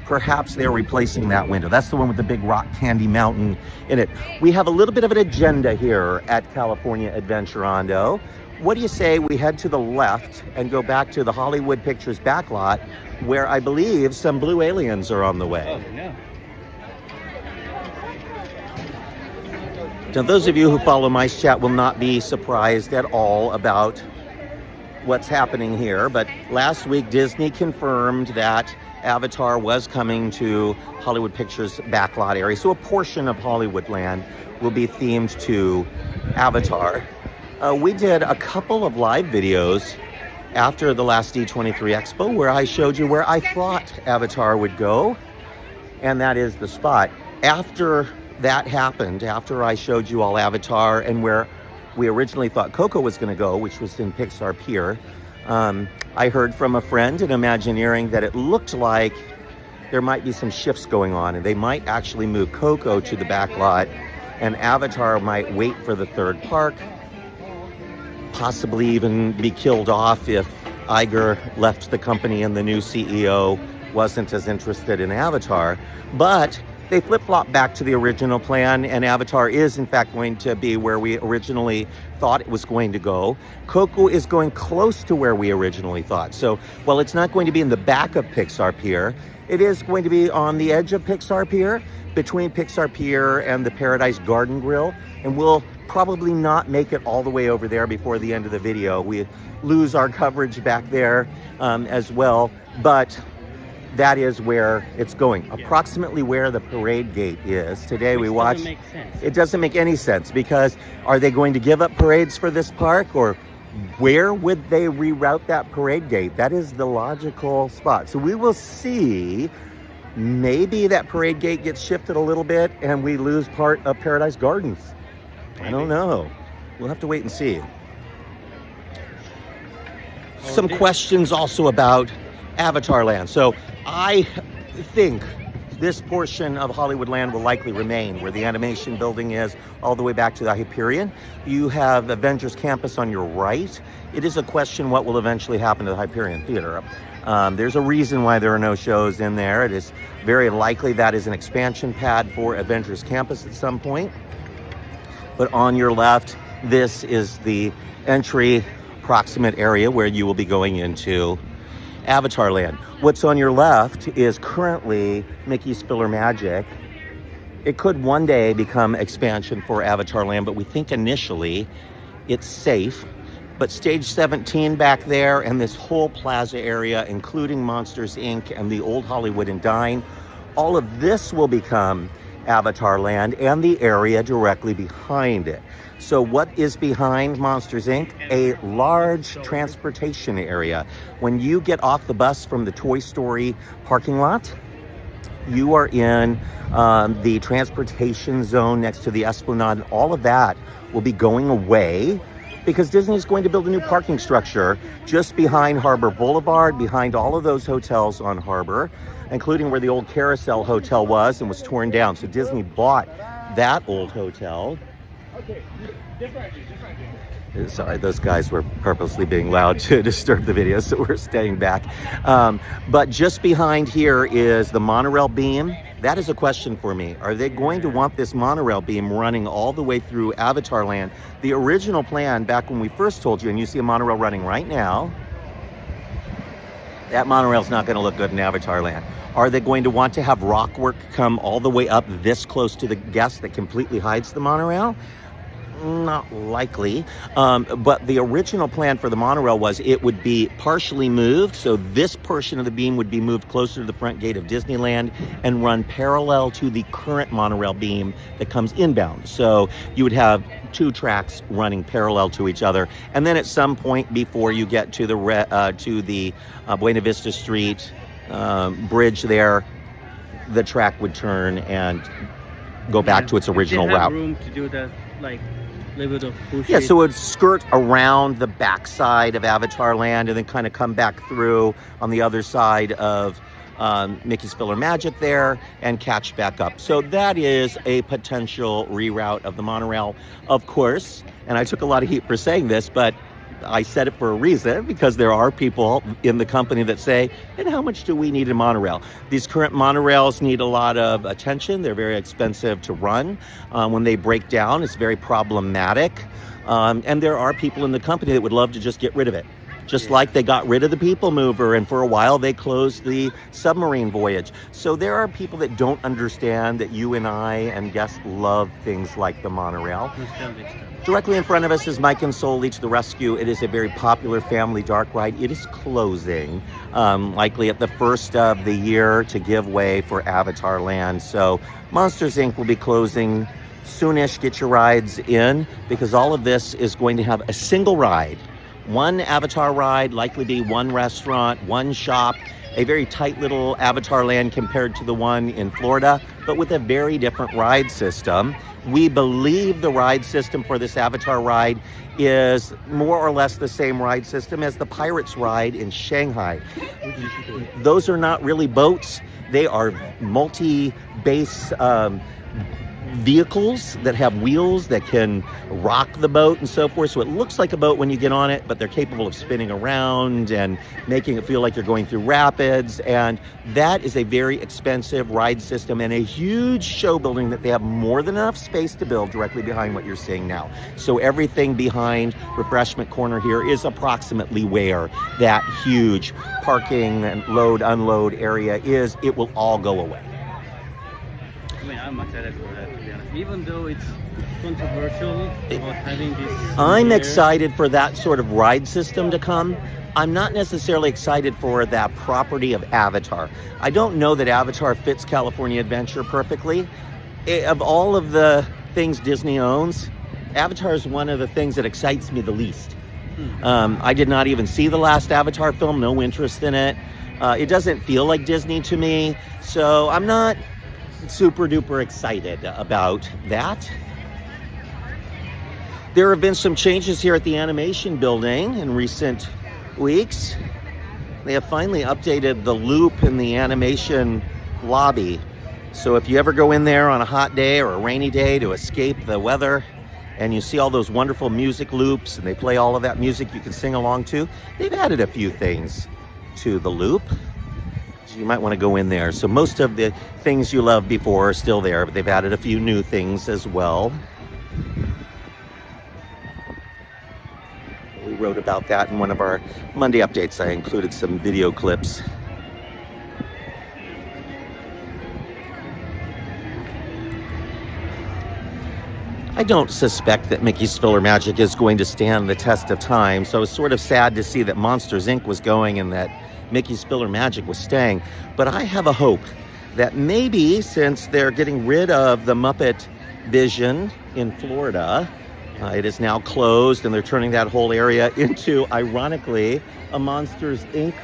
perhaps they're replacing that window. That's the one with the big rock candy mountain in it. We have a little bit of an agenda here at California Adventure, Ando. What do you say we head to the left and go back to the Hollywood Pictures backlot, where I believe some blue aliens are on the way? Oh, no. Now, those of you who follow MiceChat will not be surprised at all about what's happening here, but last week Disney confirmed that Avatar was coming to Hollywood Pictures backlot area, so a portion of Hollywoodland will be themed to Avatar. We did a couple of live videos after the last D23 Expo where I showed you where I thought Avatar would go, and that is the spot. After that happened, after I showed you all Avatar and where we originally thought Coco was going to go, which was in Pixar Pier, I heard from a friend in Imagineering that it looked like there might be some shifts going on, and they might actually move Coco to the back lot, and Avatar might wait for the third park, possibly even be killed off if Iger left the company and the new CEO wasn't as interested in Avatar. But they flip-flop back to the original plan, and Avatar is in fact going to be where we originally thought it was going to go. Coco is going close to where we originally thought. So while it's not going to be in the back of Pixar Pier, it is going to be on the edge of Pixar Pier, between Pixar Pier and the Paradise Garden Grill, and we'll probably not make it all the way over there before the end of the video. We lose our coverage back there as well, but that is where it's going. Yeah. Approximately where the parade gate is. Today we watched. Doesn't make sense. It doesn't make any sense, because are they going to give up parades for this park, or where would they reroute that parade gate? That is the logical spot. So we will see. Maybe that parade gate gets shifted a little bit and we lose part of Paradise Gardens. Maybe. I don't know. We'll have to wait and see. Some questions also about Avatar Land. So I think this portion of Hollywoodland will likely remain where the animation building is, all the way back to the Hyperion. You have Avengers Campus on your right. It is a question what will eventually happen to the Hyperion Theater. There's a reason why there are no shows in there. It is very likely that is an expansion pad for Avengers Campus at some point. But on your left, this is the entry proximate area where you will be going into Avatar Land. What's on your left is currently Mickey's Filler Magic. It could one day become expansion for Avatar Land, but we think initially it's safe. But stage 17 back there and this whole plaza area, including Monsters Inc. and the Old Hollywood and Dine, all of this will become Avatar Land and the area directly behind it. So what is behind Monsters Inc.? A large transportation area. When you get off the bus from the Toy Story parking lot, you are in the transportation zone next to the Esplanade. All of that will be going away because Disney is going to build a new parking structure just behind Harbor Boulevard, behind all of those hotels on Harbor, including where the old Carousel Hotel was and was torn down. So Disney bought that old hotel. Sorry, those guys were purposely being loud to disturb the video, so we're staying back. But just behind here is the monorail beam. That is a question for me. Are they going to want this monorail beam running all the way through Avatar Land? The original plan back when we first told you, and you see a monorail running right now, that monorail's not going to look good in Avatar Land. Are they going to want to have rock work come all the way up this close to the guest that completely hides the monorail? Not likely. But the original plan for the monorail was it would be partially moved. So this portion of the beam would be moved closer to the front gate of Disneyland and run parallel to the current monorail beam that comes inbound. So you would have two tracks running parallel to each other. And then at some point before you get to the Buena Vista Street bridge there, the track would turn and go back to its original route. Room to do that, like little bit of push. Yeah, so it would skirt around the backside of Avatar Land and then kind of come back through on the other side of Mickey's Filler Magic there and catch back up. So that is a potential reroute of the monorail, of course. And I took a lot of heat for saying this, but I said it for a reason, because there are people in the company that say, and how much do we need a monorail? These current monorails need a lot of attention. They're very expensive to run. When they break down, it's very problematic. And there are people in the company that would love to just get rid of it. Just like they got rid of the People Mover, and for a while they closed the submarine voyage. So there are people that don't understand that you and I and guests love things like the monorail. Directly in front of us is Mike and Sully to the rescue. It is a very popular family dark ride. It is closing, likely at the first of the year to give way for Avatar Land. So Monsters Inc. will be closing soonish. Get your rides in, because all of this is going to have a single ride. One Avatar ride, likely be one restaurant, one shop, a very tight little Avatar Land compared to the one in Florida, but with a very different ride system. We believe the ride system for this Avatar ride is more or less the same ride system as the Pirates ride in Shanghai. Those are not really boats. They are multi-base vehicles that have wheels that can rock the boat and so forth. So it looks like a boat when you get on it, but they're capable of spinning around and making it feel like you're going through rapids. And that is a very expensive ride system and a huge show building that they have more than enough space to build directly behind what you're seeing now. So everything behind Refreshment Corner here is approximately where that huge parking and load unload area is. It will all go away. I mean, I'm excited for that, to be honest. Even though it's controversial about having this. I'm there. excited for that sort of ride system to come. I'm not necessarily excited for that property of Avatar. I don't know that Avatar fits California Adventure perfectly. Of all of the things Disney owns, Avatar is one of the things that excites me the least. I did not even see the last Avatar film, no interest in it. It doesn't feel like Disney to me, so I'm not super duper excited about that. There have been some changes here at the animation building in recent weeks. They have finally updated the loop in the animation lobby. So if you ever go in there on a hot day or a rainy day to escape the weather, and you see all those wonderful music loops and they play all of that music you can sing along to, they've added a few things to the loop. So you might want to go in there. So most of the things you loved before are still there, but they've added a few new things as well. We wrote about that in one of our Monday updates. I included some video clips. I don't suspect that Mickey's Filler Magic is going to stand the test of time, so I was sort of sad to see that Monsters Inc. was going and that Mickey's Filler Magic was staying. But I have a hope that maybe, since they're getting rid of the Muppet Vision in Florida, it is now closed and they're turning that whole area into, ironically, a Monsters Inc.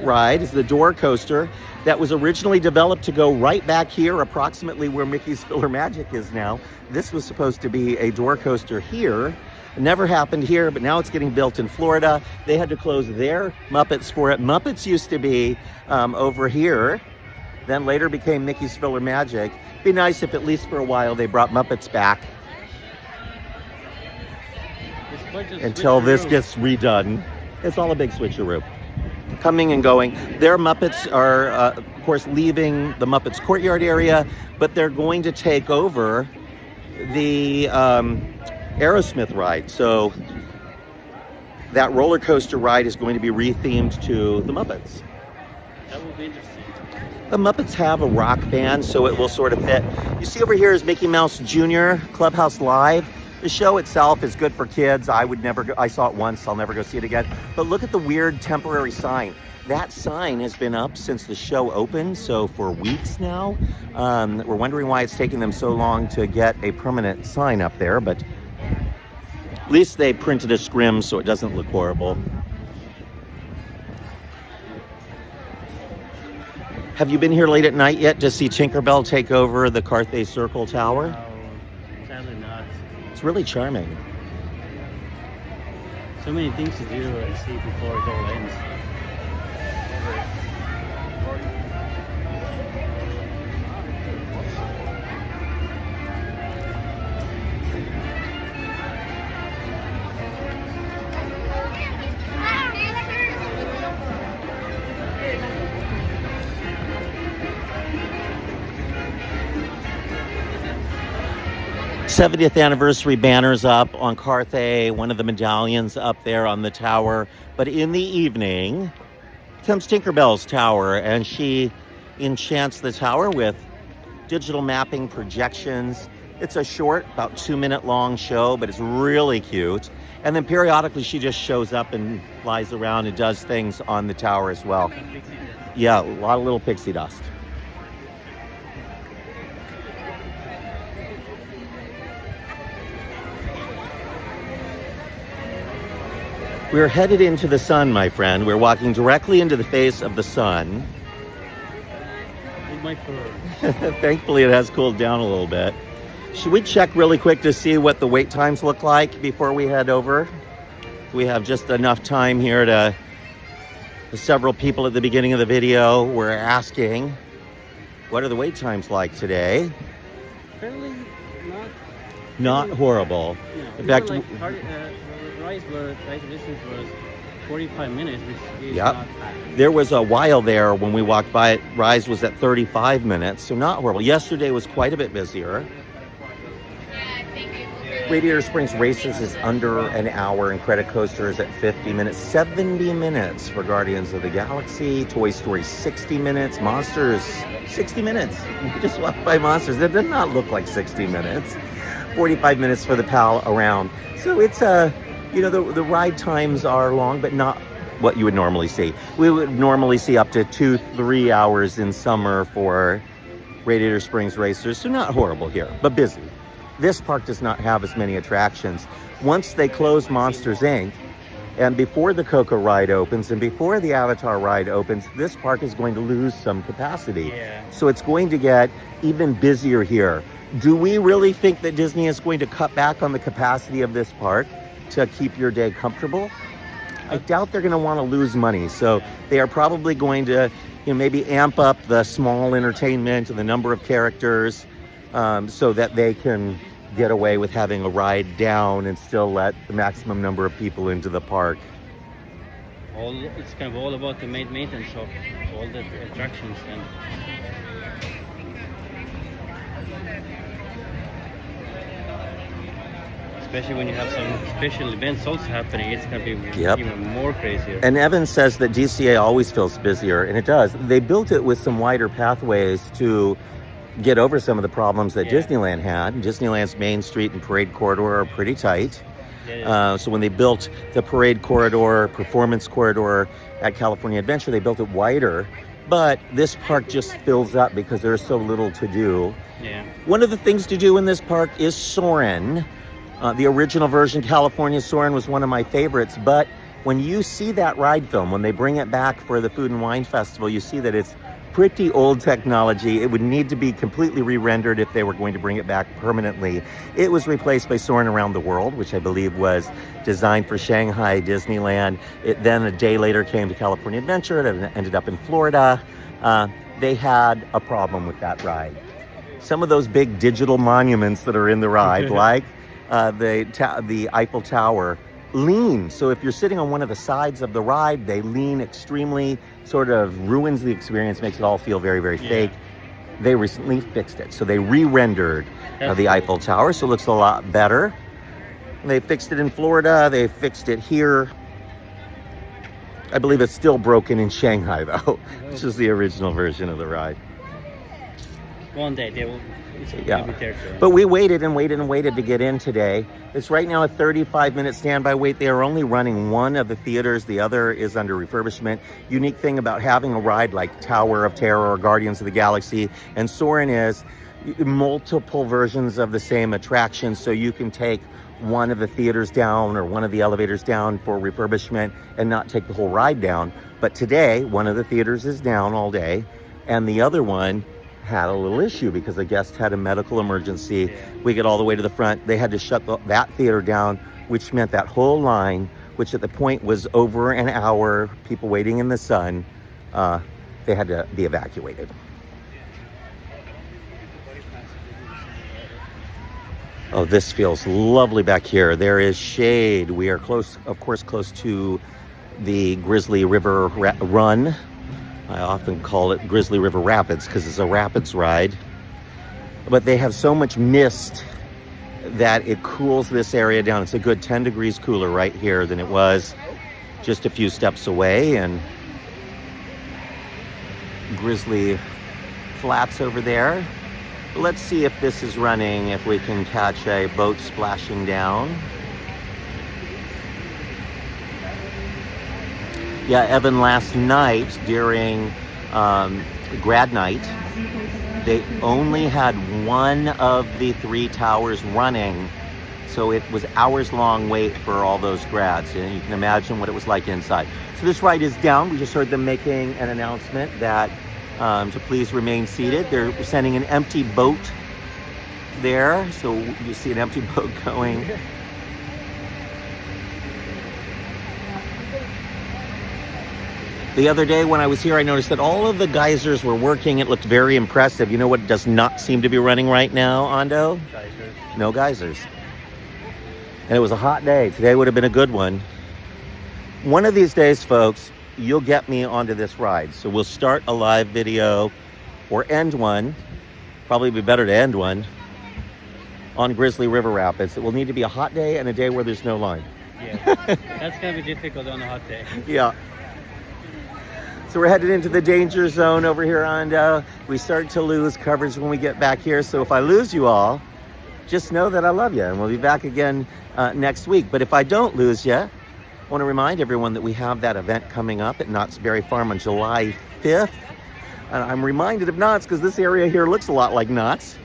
ride. It's the door coaster that was originally developed to go right back here, approximately where Mickey's Filler Magic is now. This was supposed to be a door coaster here. It never happened here, but now it's getting built in Florida. They had to close their Muppets for it. Muppets used to be over here, then later became Mickey's Filler Magic. It'd be nice if at least for a while they brought Muppets back until this gets redone. It's all a big switcheroo. Coming and going. Their Muppets are, of course, leaving the Muppets Courtyard area, but they're going to take over the Aerosmith ride. So that roller coaster ride is going to be rethemed to the Muppets. That will be interesting. The Muppets have a rock band, so it will sort of fit. You see over here is Mickey Mouse Jr. Clubhouse Live. The show itself is good for kids. I would never go. I saw it once. I'll never go see it again. But look at the weird temporary sign. That sign has been up since the show opened, so for weeks now. We're wondering why it's taking them so long to get a permanent sign up there, but at least they printed a scrim so it doesn't look horrible. Have you been here late at night yet to see Tinkerbell take over the Carthay Circle Tower? No, sadly not. It's really charming. So many things to do and see before it all ends. 70th anniversary banners up on Carthay, one of the medallions up there on the tower. But in the evening comes Tinkerbell's tower, and she enchants the tower with digital mapping projections. It's a short, about 2-minute long show, but it's really cute. And then periodically she just shows up and flies around and does things on the tower as well. Yeah, a lot of little pixie dust. We're headed into the sun, my friend. We're walking directly into the face of the sun. With my fur. Thankfully, it has cooled down a little bit. Should we check really quick to see what the wait times look like before we head over? We have just enough time here to... Several people at the beginning of the video were asking, what are the wait times like today? Apparently Not horrible. No. In fact, Rise distance was 45 minutes, which is yep. not bad. There was a while there when we walked by it, Rise was at 35 minutes, so not horrible. Yesterday was quite a bit busier. Radiator Springs Races is under an hour, and Credit Coaster is at 50 minutes. 70 minutes for Guardians of the Galaxy. Toy Story 60 minutes. Monsters 60 minutes. We just walked by Monsters. That did not look like 60 minutes. 45 minutes for the PAL around. So it's you know, the ride times are long, but not what you would normally see. We would normally see up to 2-3 hours in summer for Radiator Springs Racers. So not horrible here, but busy. This park does not have as many attractions. Once they close Monsters, Inc., and before the Coco ride opens and before the Avatar ride opens, this park is going to lose some capacity. Yeah. So it's going to get even busier here. Do we really think that Disney is going to cut back on the capacity of this park to keep your day comfortable? I doubt they're going to want to lose money. So they are probably going to, you know, maybe amp up the small entertainment and the number of characters, so that they can get away with having a ride down and still let the maximum number of people into the park. It's kind of all about the maintenance of all the attractions, and especially when you have some special events also happening, it's going to be even more crazier. And Evan says that DCA always feels busier, and it does. They built it with some wider pathways to get over some of the problems that Disneyland had. Disneyland's Main Street and Parade Corridor are pretty tight. So when they built the Parade Corridor, Performance Corridor at California Adventure, they built it wider. But this park just fills up because there's so little to do. One of the things to do in this park is Soarin'. The original version, California Soarin', was one of my favorites. But when you see that ride film, when they bring it back for the Food and Wine Festival, you see that it's pretty old technology. It would need to be completely re-rendered if they were going to bring it back permanently. It was replaced by Soarin' Around the World, which I believe was designed for Shanghai Disneyland. It then a day later came to California Adventure. It ended up in Florida. They had a problem with that ride. Some of those big digital monuments that are in the ride, like the Eiffel Tower, lean. So if you're sitting on one of the sides of the ride, they lean extremely, sort of ruins the experience, makes it all feel very, very fake. They recently fixed it. So they re-rendered the Eiffel Tower, so it looks a lot better. They fixed it in Florida. They fixed it here. I believe it's still broken in Shanghai, though. This is the original version of the ride. One day they will. But we waited and waited and waited to get in today. It's right now a 35-minute standby wait. They are only running one of the theaters. The other is under refurbishment. Unique thing about having a ride like Tower of Terror or Guardians of the Galaxy and Soarin' is multiple versions of the same attraction. So you can take one of the theaters down or one of the elevators down for refurbishment and not take the whole ride down. But today, one of the theaters is down all day, and the other one had a little issue because the guest had a medical emergency. We get all the way to the front. They had to shut that theater down, which meant that whole line, which at the point was over an hour, people waiting in the sun, they had to be evacuated. Oh, this feels lovely back here. There is shade. We are close, of course, close to the Grizzly River Run. I often call it Grizzly River Rapids because it's a rapids ride. But they have so much mist that it cools this area down. It's a good 10 degrees cooler right here than it was just a few steps away. And Grizzly Flats over there. Let's see if this is running, if we can catch a boat splashing down. Yeah, Evan, last night during grad night, they only had one of the 3 towers running. So it was hours long wait for all those grads. And you can imagine what it was like inside. So this ride is down. We just heard them making an announcement that to please remain seated. They're sending an empty boat there. So you see an empty boat going. The other day when I was here, I noticed that all of the geysers were working. It looked very impressive. You know what does not seem to be running right now, Ando? Geysers. No geysers. And it was a hot day. Today would have been a good one. One of these days, folks, you'll get me onto this ride. So we'll start a live video or end one. Probably be better to end one. on Grizzly River Rapids. It will need to be a hot day and a day where there's no line. Yeah, that's gonna be difficult on a hot day. Yeah. So we're headed into the danger zone over here, and we start to lose coverage when we get back here. So if I lose you all, just know that I love you, and we'll be back again next week. But if I don't lose you, I want to remind everyone that we have that event coming up at Knott's Berry Farm on July 5th. And I'm reminded of Knott's because this area here looks a lot like Knott's.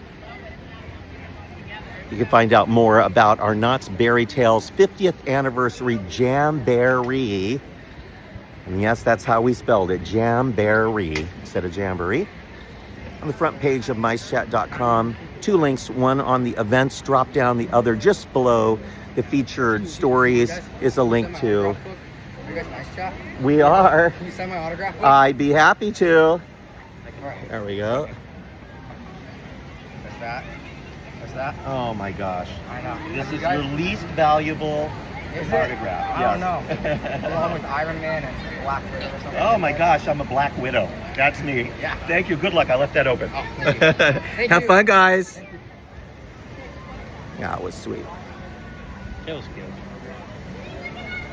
You can find out more about our Knott's Berry Tales 50th Anniversary Jamboree. And yes, that's how we spelled it, Jamboree instead of Jamboree. On the front page of MiceChat.com, 2 links, one on the events drop down, the other just below the featured stories is a link to. Are you guys MiceChat? We are. Can you sign my autograph? I'd be happy to. All right. There we go. That's that. That's that. Oh my gosh. I know. This You is guys- your least valuable Is it? autograph. I don't know. Along with Iron Man and Black Widow or something. Oh my gosh, I'm a Black Widow. That's me. Yeah. Thank you. Good luck. I left that open. Oh, thank you. Thank Have you. fun, guys. Thank you. Yeah, it was sweet. That was good.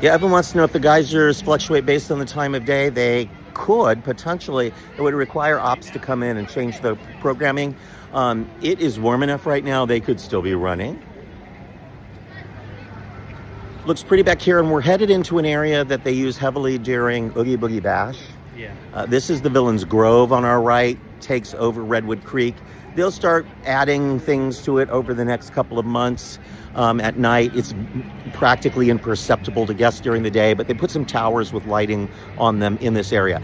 Yeah, Evan wants to know if the geysers fluctuate based on the time of day. They could, potentially. It would require ops to come in and change the programming. It is warm enough right now, they could still be running. Looks pretty back here, and we're headed into an area that they use heavily during Oogie Boogie Bash. Yeah. This is the Villain's Grove on our right, takes over Redwood Creek. They'll start adding things to it over the next couple of months. At night, it's practically imperceptible to guests during the day, but they put some towers with lighting on them in this area.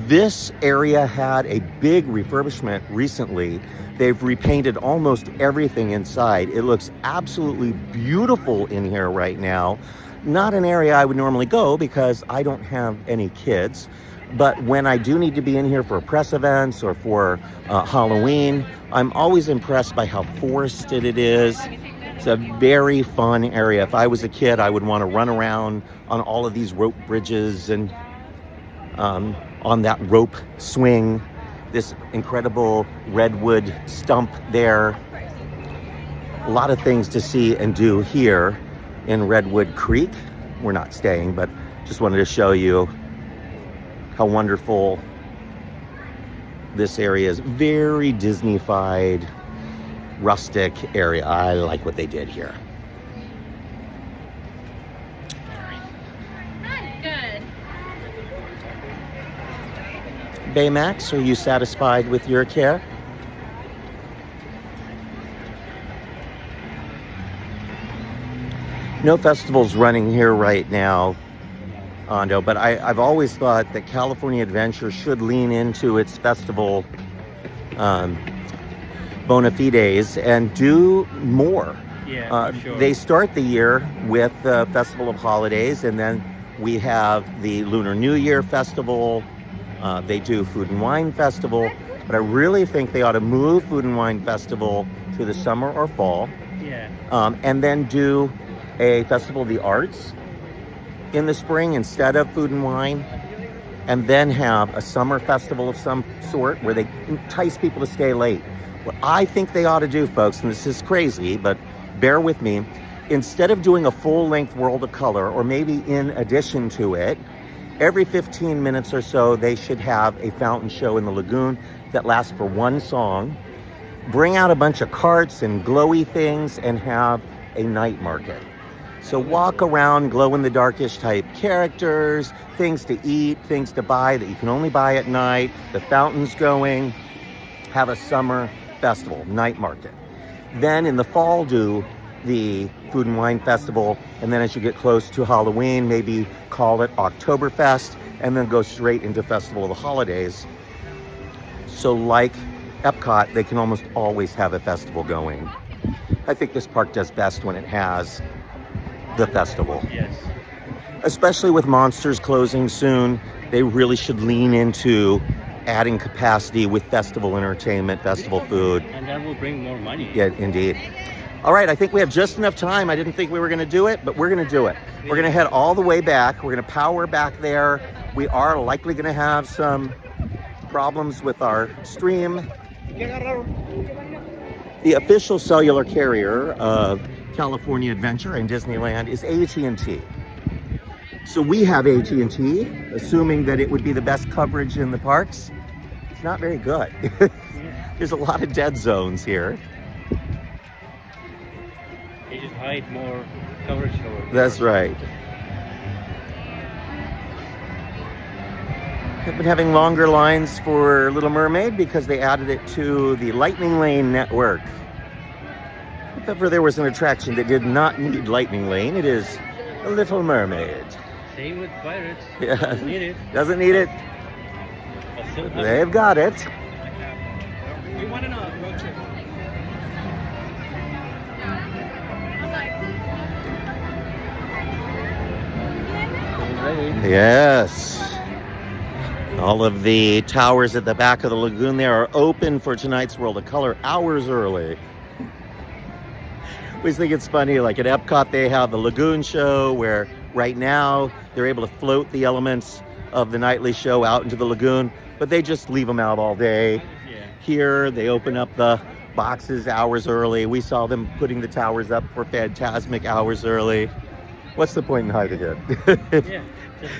This area had a big refurbishment recently. They've repainted almost everything inside. It looks absolutely beautiful in here right now. Not an area I would normally go because I don't have any kids. But when I do need to be in here for press events or for Halloween, I'm always impressed by how forested it is. It's a very fun area. If I was a kid, I would want to run around on all of these rope bridges and on that rope swing, this incredible redwood stump there. A lot of things to see and do here in Redwood Creek. We're not staying, but just wanted to show you how wonderful this area is. Very Disney-fied, rustic area. I like what they did here. Good. Baymax, are you satisfied with your care? No festivals running here right now, Ando, but I've always thought that California Adventure should lean into its festival bona fides and do more. Yeah, for sure. They start the year with the Festival of Holidays, and then we have the Lunar New Year Festival. They do Food and Wine Festival, but I really think they ought to move Food and Wine Festival to the summer or fall. Yeah. And then do a Festival of the Arts in the spring instead of Food and Wine, and then have a summer festival of some sort where they entice people to stay late. What I think they ought to do, folks, and this is crazy, but bear with me, instead of doing a full-length World of Color, or maybe in addition to it, every 15 minutes or so, they should have a fountain show in the lagoon that lasts for one song, bring out a bunch of carts and glowy things, and have a night market. So walk around glow-in-the-darkish type characters, things to eat, things to buy that you can only buy at night, the fountains going, have a summer festival, night market. Then in the fall, do the Food and Wine Festival, and then as you get close to Halloween, maybe call it Oktoberfest, and then go straight into Festival of the Holidays. So like Epcot, they can almost always have a festival going. I think this park does best when it has the festival. Yes. Especially with Monsters closing soon, they really should lean into adding capacity with festival entertainment, festival food. And that will bring more money. Yeah, indeed. All right, I think we have just enough time. I didn't think we were going to do it, but we're going to do it. We're going to head all the way back. We're going to power back there. We are likely going to have some problems with our stream. The official cellular carrier of California Adventure and Disneyland is AT&T. So we have AT&T, assuming that it would be the best coverage in the parks. It's not very good. There's a lot of dead zones here. They just hide more coverage for it. That's right. I've been having longer lines for Little Mermaid because they added it to the Lightning Lane network. If ever there was an attraction that did not need Lightning Lane, it is Little Mermaid. Same with Pirates. Yeah. Doesn't need it. Doesn't need it. But still have They've got it. We want to know. Road trip. it. Ready. Yes. All of the towers at the back of the lagoon there are open for tonight's World of Color hours early. I always think it's funny, like at Epcot they have the Lagoon Show where right now they're able to float the elements of the nightly show out into the lagoon, but they just leave them out all day. Yeah. Here they open up the boxes hours early. We saw them putting the towers up for Fantasmic hours early. What's the point in hiding it?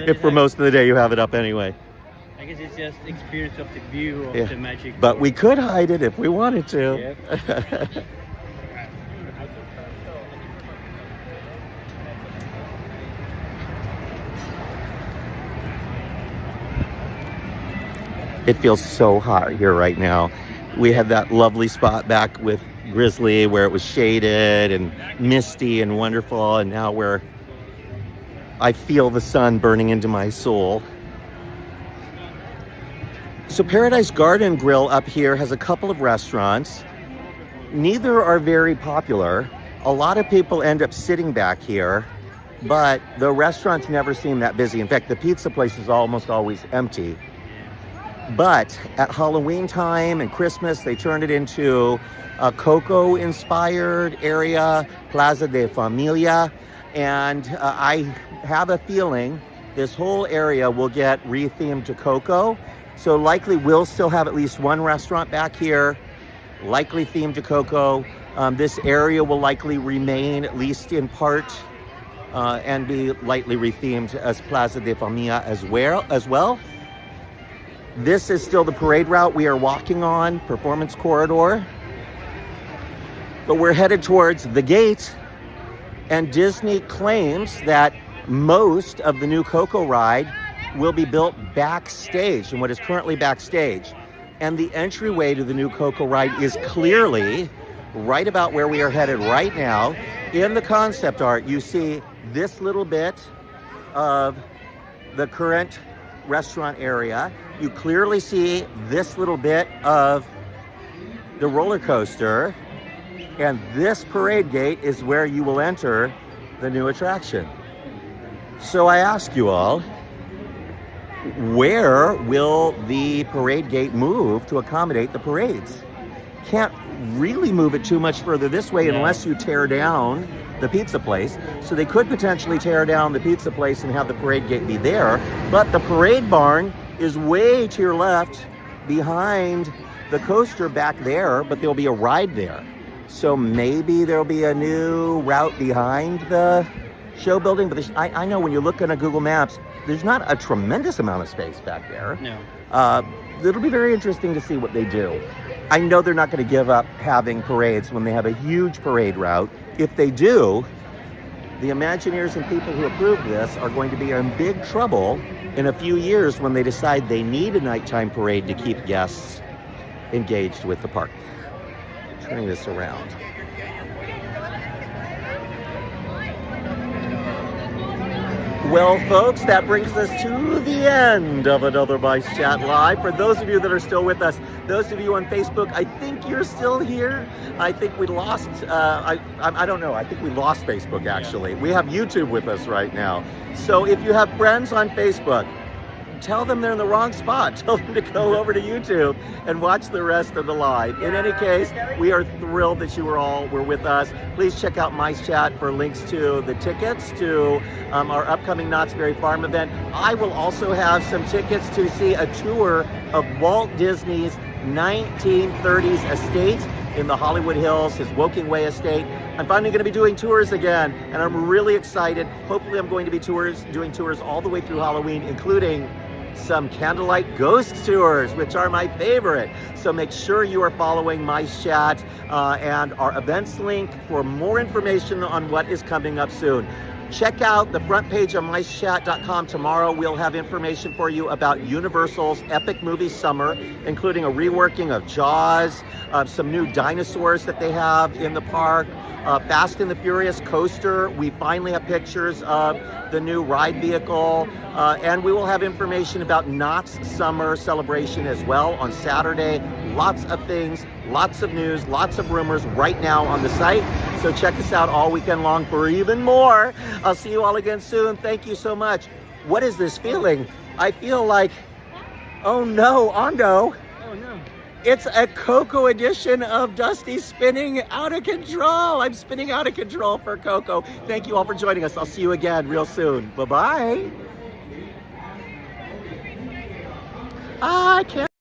if for most of the day you have it up anyway. I guess it's just experience of the view of the magic. But we could hide it if we wanted to. Yep. It feels so hot here right now. We had that lovely spot back with Grizzly where it was shaded and misty and wonderful, and now I feel the sun burning into my soul. So Paradise Garden Grill up here has a couple of restaurants. Neither are very popular. A lot of people end up sitting back here, but the restaurants never seem that busy. In fact, the pizza place is almost always empty. But at Halloween time and Christmas, they turned it into a Coco-inspired area, Plaza de Familia. And I have a feeling this whole area will get rethemed to Coco. So likely we'll still have at least one restaurant back here, likely themed to Coco. This area will likely remain, at least in part, and be lightly rethemed as Plaza de Familia as well. This is still the parade route we are walking on, Performance Corridor. But we're headed towards the gate, and Disney claims that most of the new Coco ride will be built backstage, in what is currently backstage. And the entryway to the new Coco ride is clearly right about where we are headed right now. In the concept art, you see this little bit of the current restaurant area. You clearly see this little bit of the roller coaster, and this parade gate is where you will enter the new attraction. So I ask you all, where will the parade gate move to accommodate the parades? Can't really move it too much further this way unless you tear down the pizza place. So they could potentially tear down the pizza place and have the parade gate be there. But the parade barn is way to your left behind the coaster back there, but there'll be a ride there. So maybe there'll be a new route behind the show building. But I know when you look on a Google Maps, there's not a tremendous amount of space back there. No. It'll be very interesting to see what they do. I know they're not going to give up having parades when they have a huge parade route. If they do, the Imagineers and people who approve this are going to be in big trouble in a few years when they decide they need a nighttime parade to keep guests engaged with the park. Turning this around. Well, folks, that brings us to the end of another MiceChat Live. For those of you that are still with us, those of you on Facebook, I think you're still here. I think we lost, I don't know, I think we lost Facebook, actually. We have YouTube with us right now. So if you have friends on Facebook, tell them they're in the wrong spot. Tell them to go over to YouTube and watch the rest of the live. In any case, we are thrilled that you were with us. Please check out MiceChat for links to the tickets to our upcoming Knott's Berry Farm event. I will also have some tickets to see a tour of Walt Disney's 1930s estate in the Hollywood Hills, his Woking Way estate. I'm finally going to be doing tours again, and I'm really excited. Hopefully I'm going to be doing tours all the way through Halloween, including some candlelight ghost tours, which are my favorite. So make sure you are following MiceChat and our events link for more information on what is coming up soon. Check out the front page of MiceChat.com tomorrow. We'll have information for you about Universal's Epic Movie Summer, including a reworking of Jaws, some new dinosaurs that they have in the park, Fast and the Furious coaster. We finally have pictures of the new ride vehicle, and we will have information about Knott's summer celebration as well on Saturday. Lots of things, lots of news, lots of rumors right now on the site. So check us out all weekend long for even more. I'll see you all again soon. Thank you so much. What is this feeling? I feel like, oh no, Ondo. Oh no. It's a Coco edition of Dusty spinning out of control. I'm spinning out of control for Coco. Thank you all for joining us. I'll see you again real soon. Bye-bye. I can't.